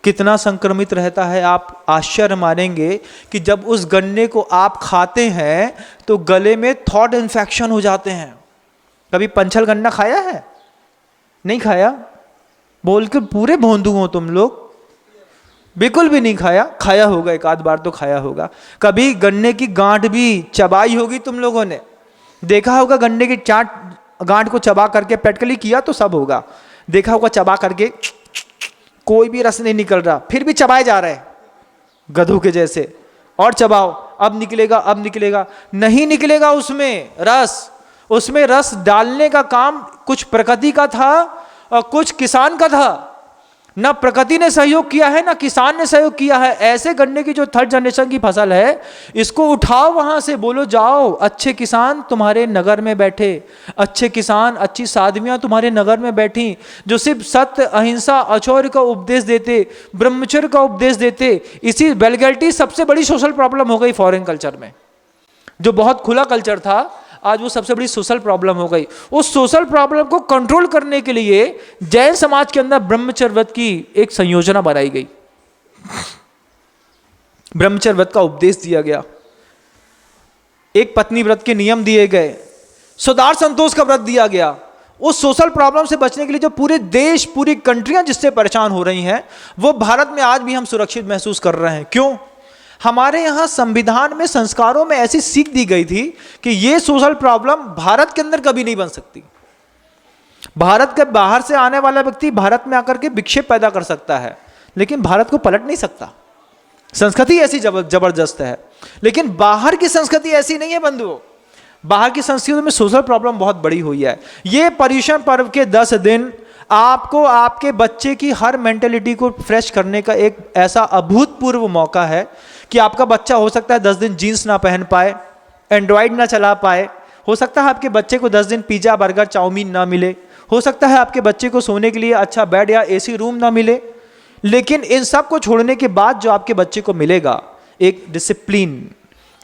कितना संक्रमित रहता है। आप आश्चर्य मानेंगे कि जब उस गन्ने को आप खाते हैं तो गले में थ्रोट इन्फेक्शन हो जाते हैं। कभी पंचल गन्ना खाया है? नहीं खाया? बोल के पूरे भोंदू हो तुम लोग। बिल्कुल भी नहीं खाया? खाया होगा, एक आध बार तो खाया होगा। कभी गन्ने की गांठ भी चबाई होगी तुम लोगों ने, देखा होगा गन्ने की गांठ को चबा करके, प्रैक्टिकली किया तो सब होगा, देखा होगा चबा करके कोई भी रस नहीं निकल रहा, फिर भी चबाए जा रहे गधों के जैसे। और चबाओ, अब निकलेगा, अब निकलेगा, नहीं निकलेगा उसमें रस। उसमें रस डालने का काम कुछ प्रकृति का था और कुछ किसान का था। ना प्रकृति ने सहयोग किया है ना किसान ने सहयोग किया है। ऐसे गन्ने की जो थर्ड जनरेशन की फसल है, इसको उठाओ वहां से, बोलो जाओ, अच्छे किसान तुम्हारे नगर में बैठे, अच्छे किसान, अच्छी साधवियां तुम्हारे नगर में बैठी, जो सिर्फ सत्य, अहिंसा, अचौर्य का उपदेश देते, ब्रह्मचर्य का उपदेश देते। इसी वल्गैरिटी सबसे बड़ी सोशल प्रॉब्लम हो गई फॉरेन कल्चर में। जो बहुत खुला कल्चर था, आज वो सबसे बड़ी सोशल प्रॉब्लम हो गई। उस सोशल प्रॉब्लम को कंट्रोल करने के लिए जैन समाज के अंदर ब्रह्मचर्य व्रत की एक संयोजना बनाई गई, ब्रह्मचर्य व्रत का उपदेश दिया गया, एक पत्नी व्रत के नियम दिए गए, सौदार संतोष का व्रत दिया गया। उस सोशल प्रॉब्लम से बचने के लिए जो पूरे देश, पूरी कंट्रियां जिससे परेशान हो रही हैं, वो भारत में आज भी हम सुरक्षित महसूस कर रहे हैं। क्यों? हमारे यहाँ संविधान में, संस्कारों में ऐसी सीख दी गई थी कि ये सोशल प्रॉब्लम भारत के अंदर कभी नहीं बन सकती। भारत के बाहर से आने वाला व्यक्ति भारत में आकर के विक्षेप पैदा कर सकता है, लेकिन भारत को पलट नहीं सकता। संस्कृति ऐसी जबरदस्त है, लेकिन बाहर की संस्कृति ऐसी नहीं है बंधुओं। बाहर की संस्कृति में सोशल प्रॉब्लम बहुत बड़ी हुई है। ये पर्यूषण पर्व के 10 दिन आपको आपके बच्चे की हर मेंटेलिटी को फ्रेश करने का एक ऐसा अभूतपूर्व मौका है कि आपका बच्चा हो सकता है 10 दिन जीन्स ना पहन पाए, एंड्रॉयड ना चला पाए, हो सकता है आपके बच्चे को 10 दिन पिज्जा, बर्गर, चाउमीन ना मिले, हो सकता है आपके बच्चे को सोने के लिए अच्छा बेड या एसी रूम ना मिले। लेकिन इन सब को छोड़ने के बाद जो आपके बच्चे को मिलेगा, एक डिसिप्लिन,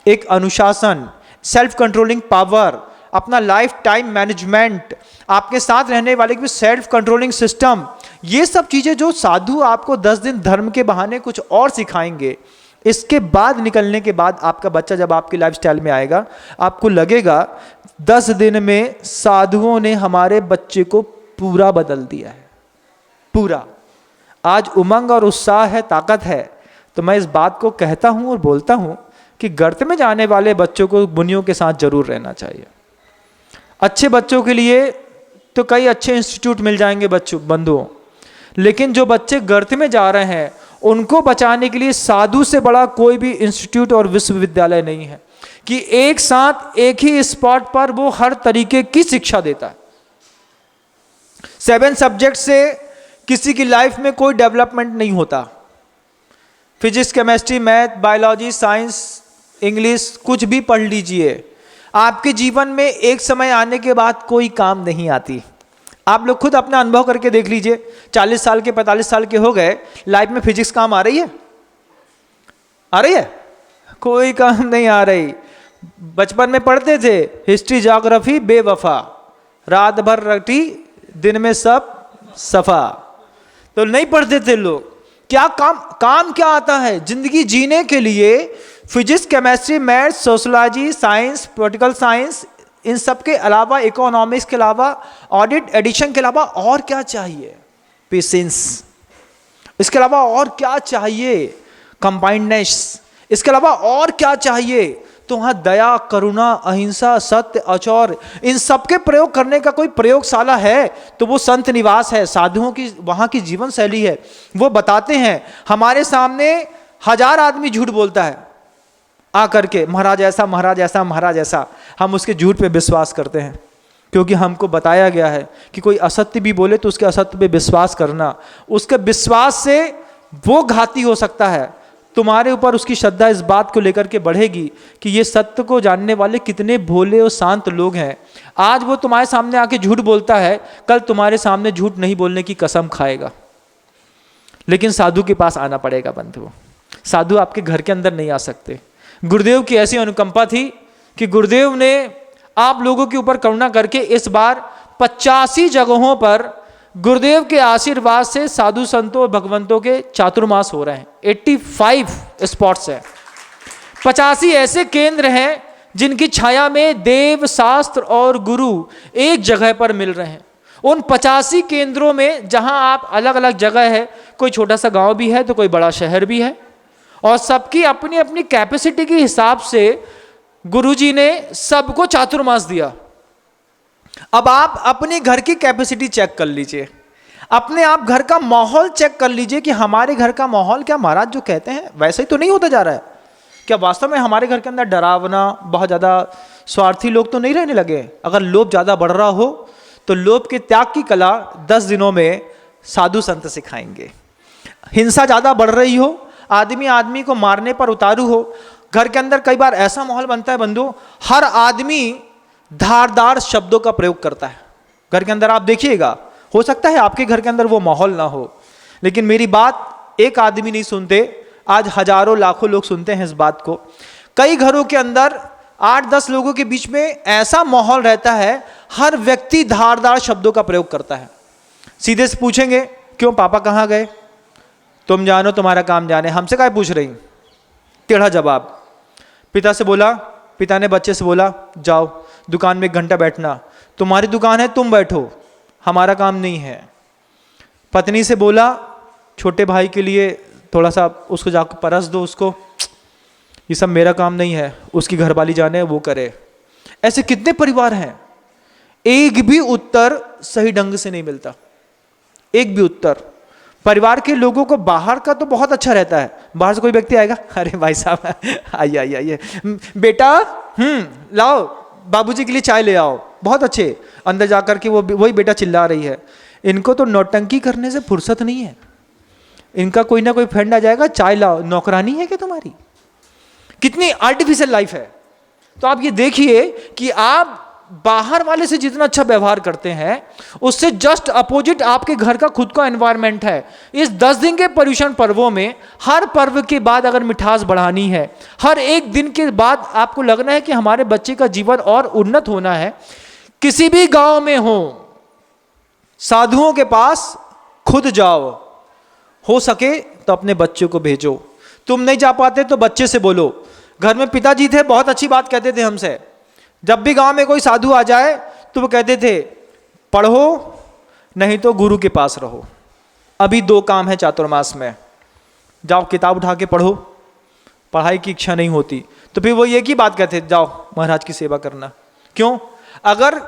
एक अनुशासन, सेल्फ कंट्रोलिंग पावर, अपना लाइफ टाइम मैनेजमेंट, आपके साथ रहने वाले की सेल्फ कंट्रोलिंग सिस्टम, ये सब चीज़ें जो साधु आपको 10 दिन धर्म के बहाने कुछ और सिखाएंगे, इसके बाद निकलने के बाद आपका बच्चा जब आपकी लाइफस्टाइल में आएगा, आपको लगेगा 10 दिन में साधुओं ने हमारे बच्चे को पूरा बदल दिया है, पूरा। आज उमंग और उत्साह है, ताकत है। तो मैं इस बात को कहता हूं और बोलता हूं कि गर्त में जाने वाले बच्चों को मुनियों के साथ जरूर रहना चाहिए। अच्छे बच्चों के लिए तो कई अच्छे इंस्टीट्यूट मिल जाएंगे बंधुओं, लेकिन जो बच्चे गर्त में जा रहे हैं उनको बचाने के लिए साधु से बड़ा कोई भी इंस्टीट्यूट और विश्वविद्यालय नहीं है कि एक साथ एक ही स्पॉट पर वो हर तरीके की शिक्षा देता है। 7 सब्जेक्ट से किसी की लाइफ में कोई डेवलपमेंट नहीं होता। Physics, chemistry, math, biology, science, English, कुछ भी पढ़ लीजिए, आपके जीवन में एक समय आने के बाद कोई काम नहीं आती। आप लोग खुद अपना अनुभव करके देख लीजिए। 40 साल के, 45 साल के हो गए, लाइफ में फिजिक्स काम आ रही है? आ रही है? कोई काम नहीं आ रही। बचपन में पढ़ते थे हिस्ट्री ज्योग्राफी बेवफा, रात भर रटी दिन में सब सफा। तो नहीं पढ़ते थे लोग। क्या काम क्या आता है जिंदगी जीने के लिए? Physics, chemistry, maths, sociology, science, political science, इन सब के अलावा, इकोनॉमिक्स के अलावा, ऑडिट एडिशन के अलावा और क्या चाहिए? पेशेंस। इसके अलावा और क्या चाहिए? कंबाइंडनेस। इसके अलावा और क्या चाहिए? तो वहां दया, करुणा, अहिंसा, सत्य, अचौर, इन सब के प्रयोग करने का कोई प्रयोगशाला है तो वो संत निवास है, साधुओं की वहां की जीवन शैली है। वो बताते हैं। हमारे सामने 1000 आदमी झूठ बोलता है आकर के, महाराज ऐसा, महाराज ऐसा, महाराज ऐसा। हम उसके झूठ पे विश्वास करते हैं क्योंकि हमको बताया गया है कि कोई असत्य भी बोले तो उसके असत्य पे विश्वास करना, उसके विश्वास से वो घाती हो सकता है। तुम्हारे ऊपर उसकी श्रद्धा इस बात को लेकर के बढ़ेगी कि ये सत्य को जानने वाले कितने भोले और शांत लोग हैं। आज वो तुम्हारे सामने आके झूठ बोलता है, कल तुम्हारे सामने झूठ नहीं बोलने की कसम खाएगा। लेकिन साधु के पास आना पड़ेगा बंधु। साधु आपके घर के अंदर नहीं आ सकते। गुरुदेव की ऐसी अनुकंपा थी कि गुरुदेव ने आप लोगों के ऊपर करुणा करके इस बार 85 जगहों पर गुरुदेव के आशीर्वाद से साधु संतों और भगवंतों के चातुर्मास हो रहे हैं। 85 स्पॉट्स हैं। 85 ऐसे केंद्र हैं जिनकी छाया में देव, शास्त्र और गुरु एक जगह पर मिल रहे हैं। उन 85 केंद्रों में जहां आप अलग अलग जगह है, कोई छोटा सा गांव भी है तो कोई बड़ा शहर भी है, और सबकी अपनी अपनी कैपेसिटी के हिसाब से गुरुजी ने सबको चातुर्मास दिया। अब आप अपने घर की कैपेसिटी चेक कर लीजिए, अपने आप घर का माहौल चेक कर लीजिए कि हमारे घर का माहौल क्या महाराज जो कहते हैं वैसे ही तो नहीं होता जा रहा है क्या? वास्तव में हमारे घर के अंदर डरावना, बहुत ज़्यादा स्वार्थी लोग तो नहीं रहने लगे? अगर लोभ ज़्यादा बढ़ रहा हो तो लोभ के त्याग की कला 10 दिनों में साधु संत सिखाएंगे। हिंसा ज़्यादा बढ़ रही हो, आदमी आदमी को मारने पर उतारू हो, घर के अंदर कई बार ऐसा माहौल बनता है बंधु, हर आदमी धारदार शब्दों का प्रयोग करता है। घर के अंदर आप देखिएगा, हो सकता है आपके घर के अंदर वो माहौल ना हो, लेकिन मेरी बात एक आदमी नहीं सुनते, आज हजारों लाखों लोग सुनते हैं इस बात को। कई घरों के अंदर 8-10 लोगों के बीच में ऐसा माहौल रहता है, हर व्यक्ति धारदार शब्दों का प्रयोग करता है। सीधे से पूछेंगे, क्यों पापा कहाँ गए? तुम जानो, तुम्हारा काम जाने, हमसे क्या पूछ रही? टेढ़ा जवाब। पिता से बोला, पिता ने बच्चे से बोला, जाओ दुकान में 1 घंटा बैठना, तुम्हारी दुकान है तुम बैठो, हमारा काम नहीं है। पत्नी से बोला, छोटे भाई के लिए थोड़ा सा उसको जाकर परस दो, उसको, ये सब मेरा काम नहीं है, उसकी घरवाली जाने वो करे। ऐसे कितने परिवार हैं, एक भी उत्तर सही ढंग से नहीं मिलता, एक भी उत्तर। परिवार के लोगों को बाहर का तो बहुत अच्छा रहता है, बाहर से कोई व्यक्ति आएगा, अरे भाई साहब आइए आइए आइए, बेटा लाओ बाबूजी के लिए चाय ले आओ, बहुत अच्छे। अंदर जाकर के वो वही बेटा चिल्ला रही है। इनको तो नौटंकी करने से फुर्सत नहीं है। इनका कोई ना कोई फ्रेंड आ जाएगा, चाय लाओ, नौकरानी है क्या तुम्हारी? कितनी आर्टिफिशियल लाइफ है। तो आप ये देखिए कि आप बाहर वाले से जितना अच्छा व्यवहार करते हैं, उससे जस्ट अपोजिट आपके घर का खुद का एनवायरनमेंट है। इस 10 दिन के पर्युषण पर्वों में हर पर्व के बाद अगर मिठास बढ़ानी है, हर एक दिन के बाद आपको लगना है कि हमारे बच्चे का जीवन और उन्नत होना है, किसी भी गांव में हो, साधुओं के पास खुद जाओ, हो सके तो अपने बच्चों को भेजो। तुम नहीं जा पाते तो बच्चे से बोलो। घर में पिताजी थे, बहुत अच्छी बात कहते थे हमसे। जब भी गांव में कोई साधु आ जाए तो वो कहते थे, पढ़ो नहीं तो गुरु के पास रहो। अभी 2 काम है चातुर्मास में, जाओ किताब उठा के पढ़ो, पढ़ाई की इच्छा नहीं होती तो फिर वो एक ही बात कहते, जाओ महाराज की सेवा करना। क्यों? अगर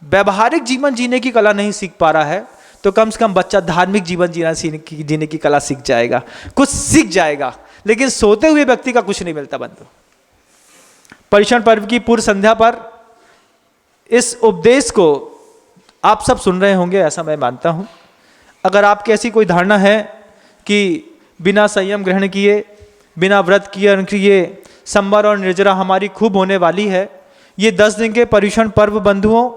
व्यवहारिक जीवन जीने की कला नहीं सीख पा रहा है तो कम से कम बच्चा धार्मिक जीवन जीने की कला सीख जाएगा, कुछ सीख जाएगा। लेकिन सोते हुए व्यक्ति का कुछ नहीं मिलता बंधु। पर्युषण पर्व की पूर्व संध्या पर इस उपदेश को आप सब सुन रहे होंगे, ऐसा मैं मानता हूं। अगर आपकी ऐसी कोई धारणा है कि बिना संयम ग्रहण किए, बिना व्रत किए संवर और निर्जरा हमारी खूब होने वाली है, ये 10 दिन के पर्युषण पर्व बंधुओं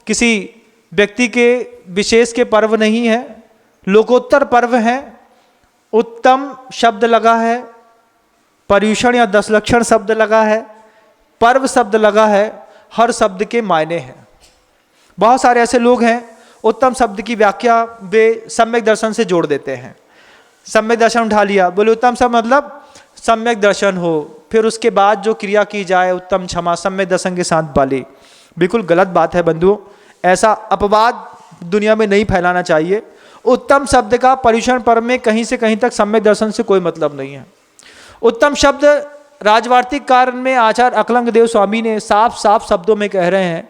किसी व्यक्ति के विशेष के पर्व नहीं है, लोकोत्तर पर्व है। उत्तम शब्द लगा है, पर्युषण या 10 लक्षण शब्द लगा है, पर्व शब्द लगा है, हर शब्द के मायने हैं। बहुत सारे ऐसे लोग हैं उत्तम शब्द की व्याख्या वे सम्यक दर्शन से जोड़ देते हैं। सम्यक दर्शन उठा लिया, बोले उत्तम शब्द मतलब सम्यक दर्शन हो, फिर उसके बाद जो क्रिया की जाए उत्तम क्षमा सम्यक दर्शन के साथ वाली। बिल्कुल गलत बात है बंधुओं, ऐसा अपवाद दुनिया में नहीं फैलाना चाहिए। उत्तम शब्द का पर्युषण पर्व में कहीं से कहीं तक सम्यक दर्शन से कोई मतलब नहीं है। उत्तम शब्द राजवार्तिक कारण में आचार्य अकलंग देव स्वामी ने साफ साफ शब्दों में कह रहे हैं,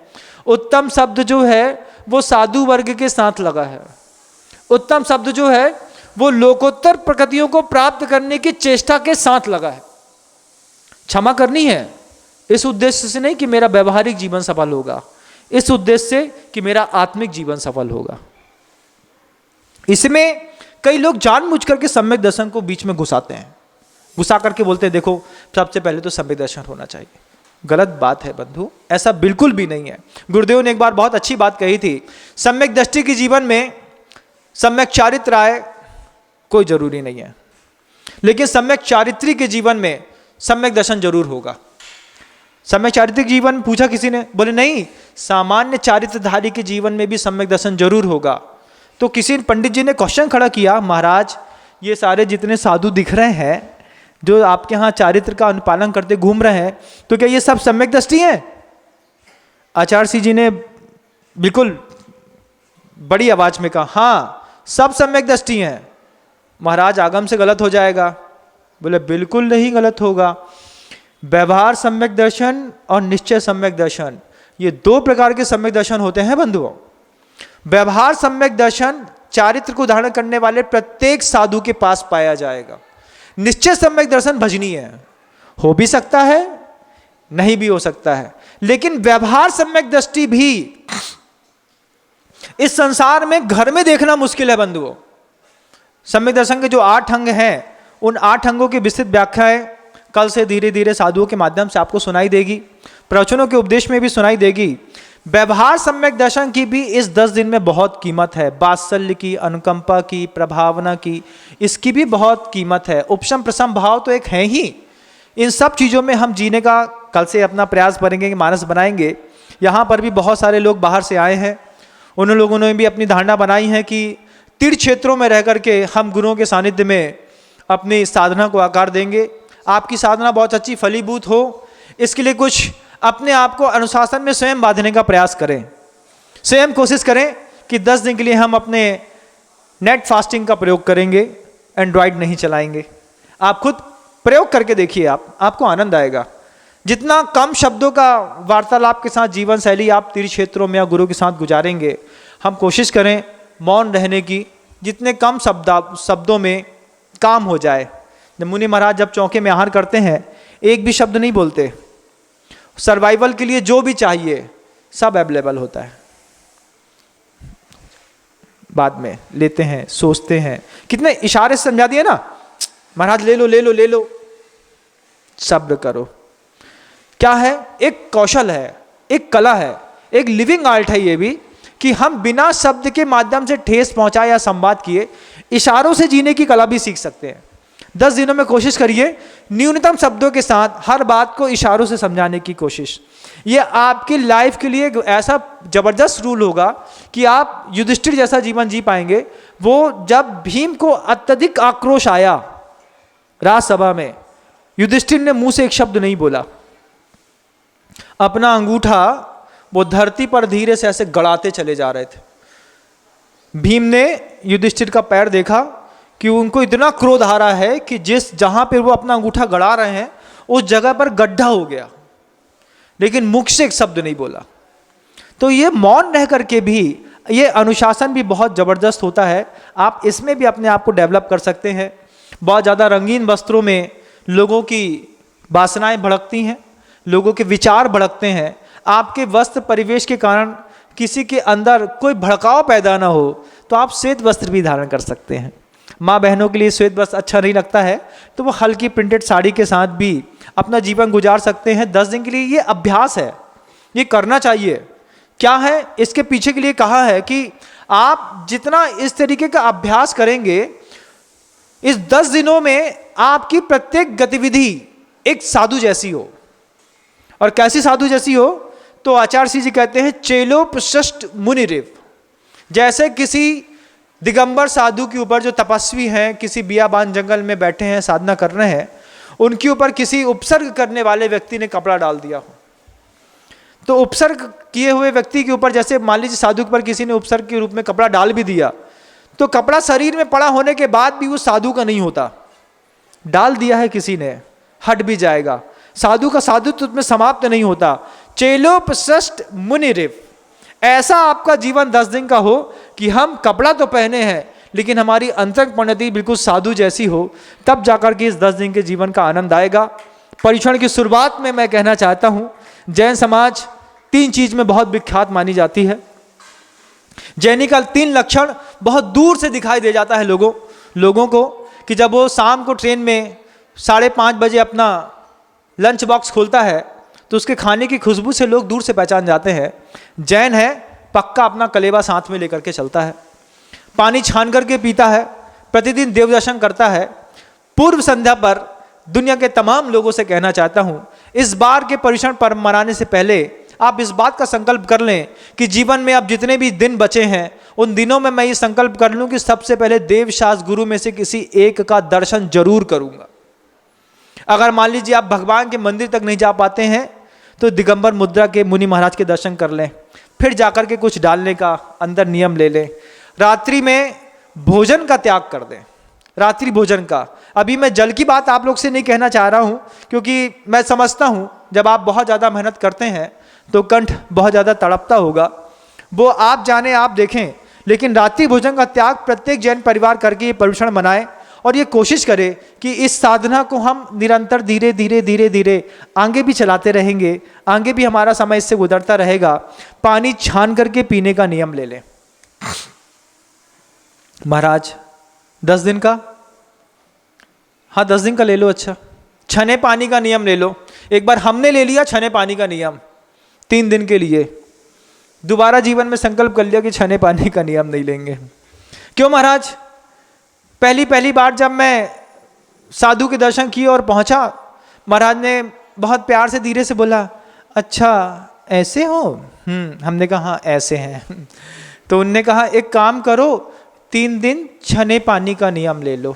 उत्तम शब्द जो है वो साधु वर्ग के साथ लगा है। उत्तम शब्द जो है वो लोकोत्तर प्रकृतियों को प्राप्त करने की चेष्टा के साथ लगा है। क्षमा करनी है इस उद्देश्य से नहीं कि मेरा व्यवहारिक जीवन सफल होगा, इस उद्देश्य से कि मेरा आत्मिक जीवन सफल होगा। इसमें कई लोग जानबूझ करके सम्यक दर्शन को बीच में घुसाते हैं, घुसा करके बोलते हैं देखो सबसे पहले तो सम्यक दर्शन होना चाहिए। गलत बात है बंधु, ऐसा बिल्कुल भी नहीं है। गुरुदेव ने एक बार बहुत अच्छी बात कही थी, सम्यक दृष्टि के जीवन में सम्यक चारित्र आए कोई जरूरी नहीं है, लेकिन सम्यक चारित्री के जीवन में सम्यक दर्शन जरूर होगा। सम्यक चारित्रिक जीवन पूछा किसी ने, बोले नहीं सामान्य चारित्रधारी के जीवन में भी सम्यक दर्शन जरूर होगा। तो किसी पंडित जी ने क्वेश्चन खड़ा किया, महाराज ये सारे जितने साधु दिख रहे हैं जो आपके यहाँ चारित्र का अनुपालन करते घूम रहे हैं, तो क्या ये सब सम्यक दृष्टि हैं? आचार्य सिंह जी ने बिल्कुल बड़ी आवाज में कहा, हाँ सब सम्यक दृष्टि हैं। महाराज आगम से गलत हो जाएगा। बोले बिल्कुल नहीं गलत होगा। व्यवहार सम्यक दर्शन और निश्चय सम्यक दर्शन, ये दो प्रकार के सम्यक दर्शन होते हैं बंधुओं। व्यवहार सम्यक दर्शन चारित्र को धारण करने वाले प्रत्येक साधु के पास पाया जाएगा। निश्चय सम्यक दर्शन भजनीय है, हो भी सकता है नहीं भी हो सकता है, लेकिन व्यवहार सम्यक दृष्टि भी इस संसार में घर में देखना मुश्किल है बंधुओं। सम्यक दर्शन के जो 8 अंग हैं, उन 8 अंगों की विस्तृत व्याख्याएं कल से धीरे धीरे साधुओं के माध्यम से आपको सुनाई देगी, प्रवचनों के उपदेश में भी सुनाई देगी। व्यवहार सम्यक दर्शन की भी इस 10 दिन में बहुत कीमत है। वात्सल्य की, अनुकंपा की, प्रभावना की, इसकी भी बहुत कीमत है। उपशम प्रशम भाव तो एक है ही। इन सब चीज़ों में हम जीने का कल से अपना प्रयास करेंगे कि मानस बनाएंगे। यहाँ पर भी बहुत सारे लोग बाहर से आए हैं, उन लोगों ने भी अपनी धारणा बनाई है कि तीर्थ क्षेत्रों में रह करके हम गुरुओं के सानिध्य में अपनी साधना को आकार देंगे। आपकी साधना बहुत अच्छी फलीभूत हो, इसके लिए कुछ अपने आप को अनुशासन में स्वयं बांधने का प्रयास करें। स्वयं कोशिश करें कि 10 दिन के लिए हम अपने नेट फास्टिंग का प्रयोग करेंगे, एंड्रॉयड नहीं चलाएंगे। आप खुद प्रयोग करके देखिए, आपको आनंद आएगा। जितना कम शब्दों का वार्तालाप के साथ जीवन शैली आप तीर्थ क्षेत्रों में या गुरु के साथ गुजारेंगे, हम कोशिश करें मौन रहने की, जितने कम शब्दों में काम हो जाए। जब मुनि महाराज जब चौके में आहार करते हैं, एक भी शब्द नहीं बोलते। सर्वाइवल के लिए जो भी चाहिए सब अवेलेबल होता है, बाद में लेते हैं, सोचते हैं। कितने इशारे से समझा दिए ना, महाराज ले लो ले लो ले लो, सब्र करो। क्या है? एक कौशल है, एक कला है, एक लिविंग आर्ट है ये भी, कि हम बिना शब्द के माध्यम से ठेस पहुंचाए या संवाद किए इशारों से जीने की कला भी सीख सकते हैं। 10 दिनों में कोशिश करिए न्यूनतम शब्दों के साथ हर बात को इशारों से समझाने की कोशिश। ये आपकी लाइफ के लिए ऐसा जबरदस्त रूल होगा कि आप युधिष्ठिर जैसा जीवन जी पाएंगे। वो जब भीम को अत्यधिक आक्रोश आया राजसभा में, युधिष्ठिर ने मुंह से एक शब्द नहीं बोला, अपना अंगूठा वो धरती पर धीरे से ऐसे गड़ाते चले जा रहे थे। भीम ने युधिष्ठिर का पैर देखा कि उनको इतना क्रोध आ रहा है कि जहां पर वो अपना अंगूठा गड़ा रहे हैं उस जगह पर गड्ढा हो गया, लेकिन मुख से एक शब्द नहीं बोला। तो ये मौन रह करके भी ये अनुशासन भी बहुत जबरदस्त होता है। आप इसमें भी अपने आप को डेवलप कर सकते हैं। बहुत ज़्यादा रंगीन वस्त्रों में लोगों की वासनाएं भड़कती हैं, लोगों के विचार भड़कते हैं। आपके वस्त्र परिवेश के कारण किसी के अंदर कोई भड़काव पैदा ना हो तो आप श्वेत वस्त्र भी धारण कर सकते हैं। माँ बहनों के लिए श्वेत वस्त्र अच्छा नहीं लगता है तो वो हल्की प्रिंटेड साड़ी के साथ भी अपना जीवन गुजार सकते हैं 10 दिन के लिए। ये अभ्यास है, ये करना चाहिए। क्या है इसके पीछे के लिए कहा है कि आप जितना इस तरीके का अभ्यास करेंगे, इस 10 दिनों में आपकी प्रत्येक गतिविधि एक साधु जैसी हो। और कैसी साधु जैसी हो? तो आचार्य श्री जी कहते हैं चेलोपशिष्ट मुनिरेव। जैसे किसी दिगंबर साधु के ऊपर जो तपस्वी हैं, किसी बियाबान जंगल में बैठे हैं, साधना कर रहे हैं, उनके ऊपर किसी उपसर्ग करने वाले व्यक्ति ने कपड़ा डाल दिया हो, तो उपसर्ग किए हुए व्यक्ति के ऊपर, जैसे मान लीजिए साधु के ऊपर किसी ने उपसर्ग के रूप में कपड़ा डाल भी दिया, तो कपड़ा शरीर में पड़ा होने के बाद भी वो साधु का नहीं होता। डाल दिया है किसी ने, हट भी जाएगा, साधु का साधुत्व में समाप्त नहीं होता। चेलोपशिष्ट मुनिरेव। ऐसा आपका जीवन 10 दिन का हो कि हम कपड़ा तो पहने हैं लेकिन हमारी अंतरंग परिणति बिल्कुल साधु जैसी हो, तब जाकर के इस 10 दिन के जीवन का आनंद आएगा। परीक्षण की शुरुआत में मैं कहना चाहता हूं, जैन समाज 3 चीज में बहुत विख्यात मानी जाती है। जैनी का 3 लक्षण बहुत दूर से दिखाई दे जाता है लोगों को कि जब वो शाम को ट्रेन में 5:30 बजे अपना लंच बॉक्स खोलता है तो उसके खाने की खुशबू से लोग दूर से पहचान जाते हैं जैन है, पक्का अपना कलेवा साथ में लेकर के चलता है, पानी छान करके पीता है, प्रतिदिन देव दर्शन करता है। पूर्व संध्या पर दुनिया के तमाम लोगों से कहना चाहता हूं, इस बार के पर्युषण पर्व मनाने से पहले आप इस बात का संकल्प कर लें कि जीवन में अब जितने भी दिन बचे हैं उन दिनों में मैं ये संकल्प कर लूं कि सबसे पहले देवशास्त्र गुरु में से किसी एक का दर्शन जरूर करूंगा। अगर मान लीजिए आप भगवान के मंदिर तक नहीं जा पाते हैं तो दिगंबर मुद्रा के मुनि महाराज के दर्शन कर लें, फिर जाकर के कुछ डालने का अंदर नियम ले लें। रात्रि में भोजन का त्याग कर दें, रात्रि भोजन का। अभी मैं जल की बात आप लोग से नहीं कहना चाह रहा हूं क्योंकि मैं समझता हूं जब आप बहुत ज़्यादा मेहनत करते हैं तो कंठ बहुत ज़्यादा तड़पता होगा, वो आप जाने आप देखें। लेकिन रात्रि भोजन का त्याग प्रत्येक जैन परिवार करके ये पर्युषण मनाए और ये कोशिश करें कि इस साधना को हम निरंतर धीरे धीरे धीरे धीरे आगे भी चलाते रहेंगे, आगे भी हमारा समय इससे गुजरता रहेगा। पानी छान करके पीने का नियम ले लें। महाराज 10 दिन का, हाँ 10 दिन का ले लो। अच्छा, छने पानी का नियम ले लो। एक बार हमने ले लिया छने पानी का नियम 3 दिन के लिए, दोबारा जीवन में संकल्प कर लिया कि छने पानी का नियम नहीं लेंगे। क्यों महाराज? पहली बार जब मैं साधु के दर्शन किए और पहुंचा, महाराज ने बहुत प्यार से धीरे से बोला, अच्छा ऐसे हो? हमने कहा हाँ ऐसे हैं। तो उनने कहा एक काम करो, 3 दिन छने पानी का नियम ले लो।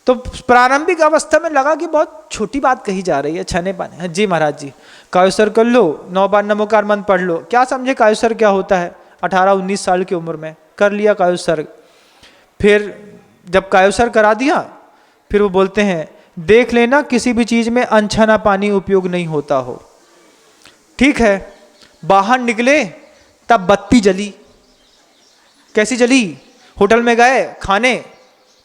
तो प्रारंभिक अवस्था में लगा कि बहुत छोटी बात कही जा रही है, छने पानी। जी महाराज जी, कायुसर कर लो, 9 बार नमोकार मंत्र पढ़ लो। क्या समझे कायुसर क्या होता है? 18-19 साल की उम्र में कर लिया कायुसर। फिर जब कायुसर करा दिया, फिर वो बोलते हैं देख लेना किसी भी चीज में अनछना पानी उपयोग नहीं होता हो। ठीक है, बाहर निकले तब बत्ती जली। कैसी जली? होटल में गए खाने,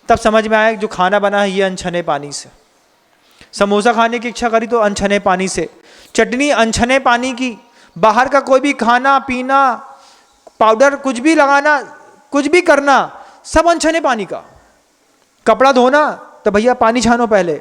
तब समझ में आया जो खाना बना है ये अनछने पानी से। समोसा खाने की इच्छा करी तो अनछने पानी से, चटनी अनछने पानी की, बाहर का कोई भी खाना पीना, पाउडर कुछ भी लगाना, कुछ भी करना, सब अनछने पानी का। कपड़ा धोना तो भैया पानी छानो पहले।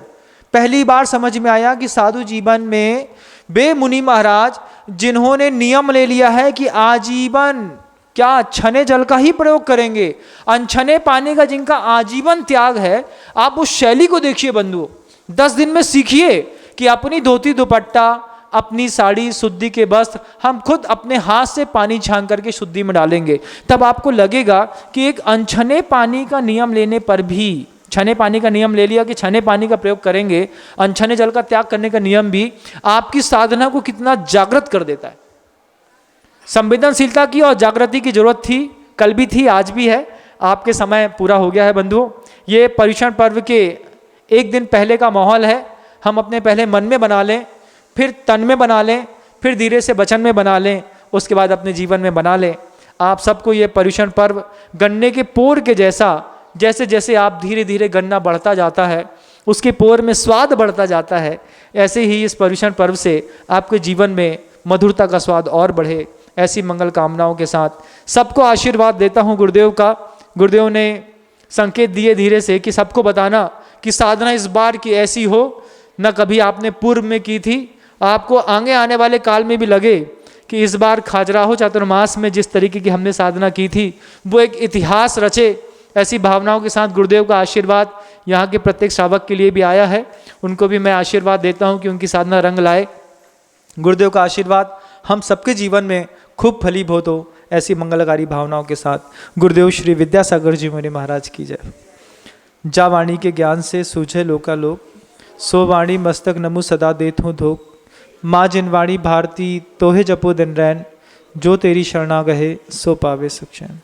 पहली बार समझ में आया कि साधु जीवन में वे मुनि महाराज जिन्होंने नियम ले लिया है कि आजीवन क्या छने जल का ही प्रयोग करेंगे, अनछने पानी का जिनका आजीवन त्याग है, आप उस शैली को देखिए बंधुओं। 10 दिन में सीखिए कि अपनी धोती दुपट्टा, अपनी साड़ी, शुद्धि के वस्त्र हम खुद अपने हाथ से पानी छान करके शुद्धि में डालेंगे। तब आपको लगेगा कि एक अनछने पानी का नियम लेने पर भी, छने पानी का नियम ले लिया कि छने पानी का प्रयोग करेंगे, अनछने जल का त्याग करने का नियम भी आपकी साधना को कितना जागृत कर देता है। संवेदनशीलता की और जागृति की जरूरत थी, कल भी थी, आज भी है। आपके समय पूरा हो गया है बंधुओं। ये पर्युषण पर्व के 1 दिन पहले का माहौल है। हम अपने पहले मन में बना लें, फिर तन में बना लें, फिर धीरे से वचन में बना लें, उसके बाद अपने जीवन में बना लें। आप सबको ये पर्युषण पर्व गन्ने के पोर के जैसा, जैसे जैसे आप धीरे धीरे गन्ना बढ़ता जाता है, उसके पोर में स्वाद बढ़ता जाता है, ऐसे ही इस पर्युषण पर्व से आपके जीवन में मधुरता का स्वाद और बढ़े। ऐसी मंगल कामनाओं के साथ सबको आशीर्वाद देता हूँ गुरुदेव का। गुरुदेव ने संकेत दिए धीरे से कि सबको बताना कि साधना इस बार की ऐसी हो न कभी आपने पूर्व में की थी, आपको आगे आने वाले काल में भी लगे कि इस बार खजुराहो चातुर्मास में जिस तरीके की हमने साधना की थी वो एक इतिहास रचे। ऐसी भावनाओं के साथ गुरुदेव का आशीर्वाद यहाँ के प्रत्येक श्रावक के लिए भी आया है। उनको भी मैं आशीर्वाद देता हूँ कि उनकी साधना रंग लाए। गुरुदेव का आशीर्वाद हम सबके जीवन में खूब फलीभूत हो, ऐसी मंगलकारी भावनाओं के साथ गुरुदेव श्री विद्यासागर जी मुनि महाराज की जय। जा वाणी के ज्ञान से सूझे लोकालोक, सो वाणी मस्तक नमु सदा देत हूँ धोख। माँ जिन वाणी भारती तोहे जपो दिन रैन, जो तेरी शरणा गहे सो पावे सुख चैन।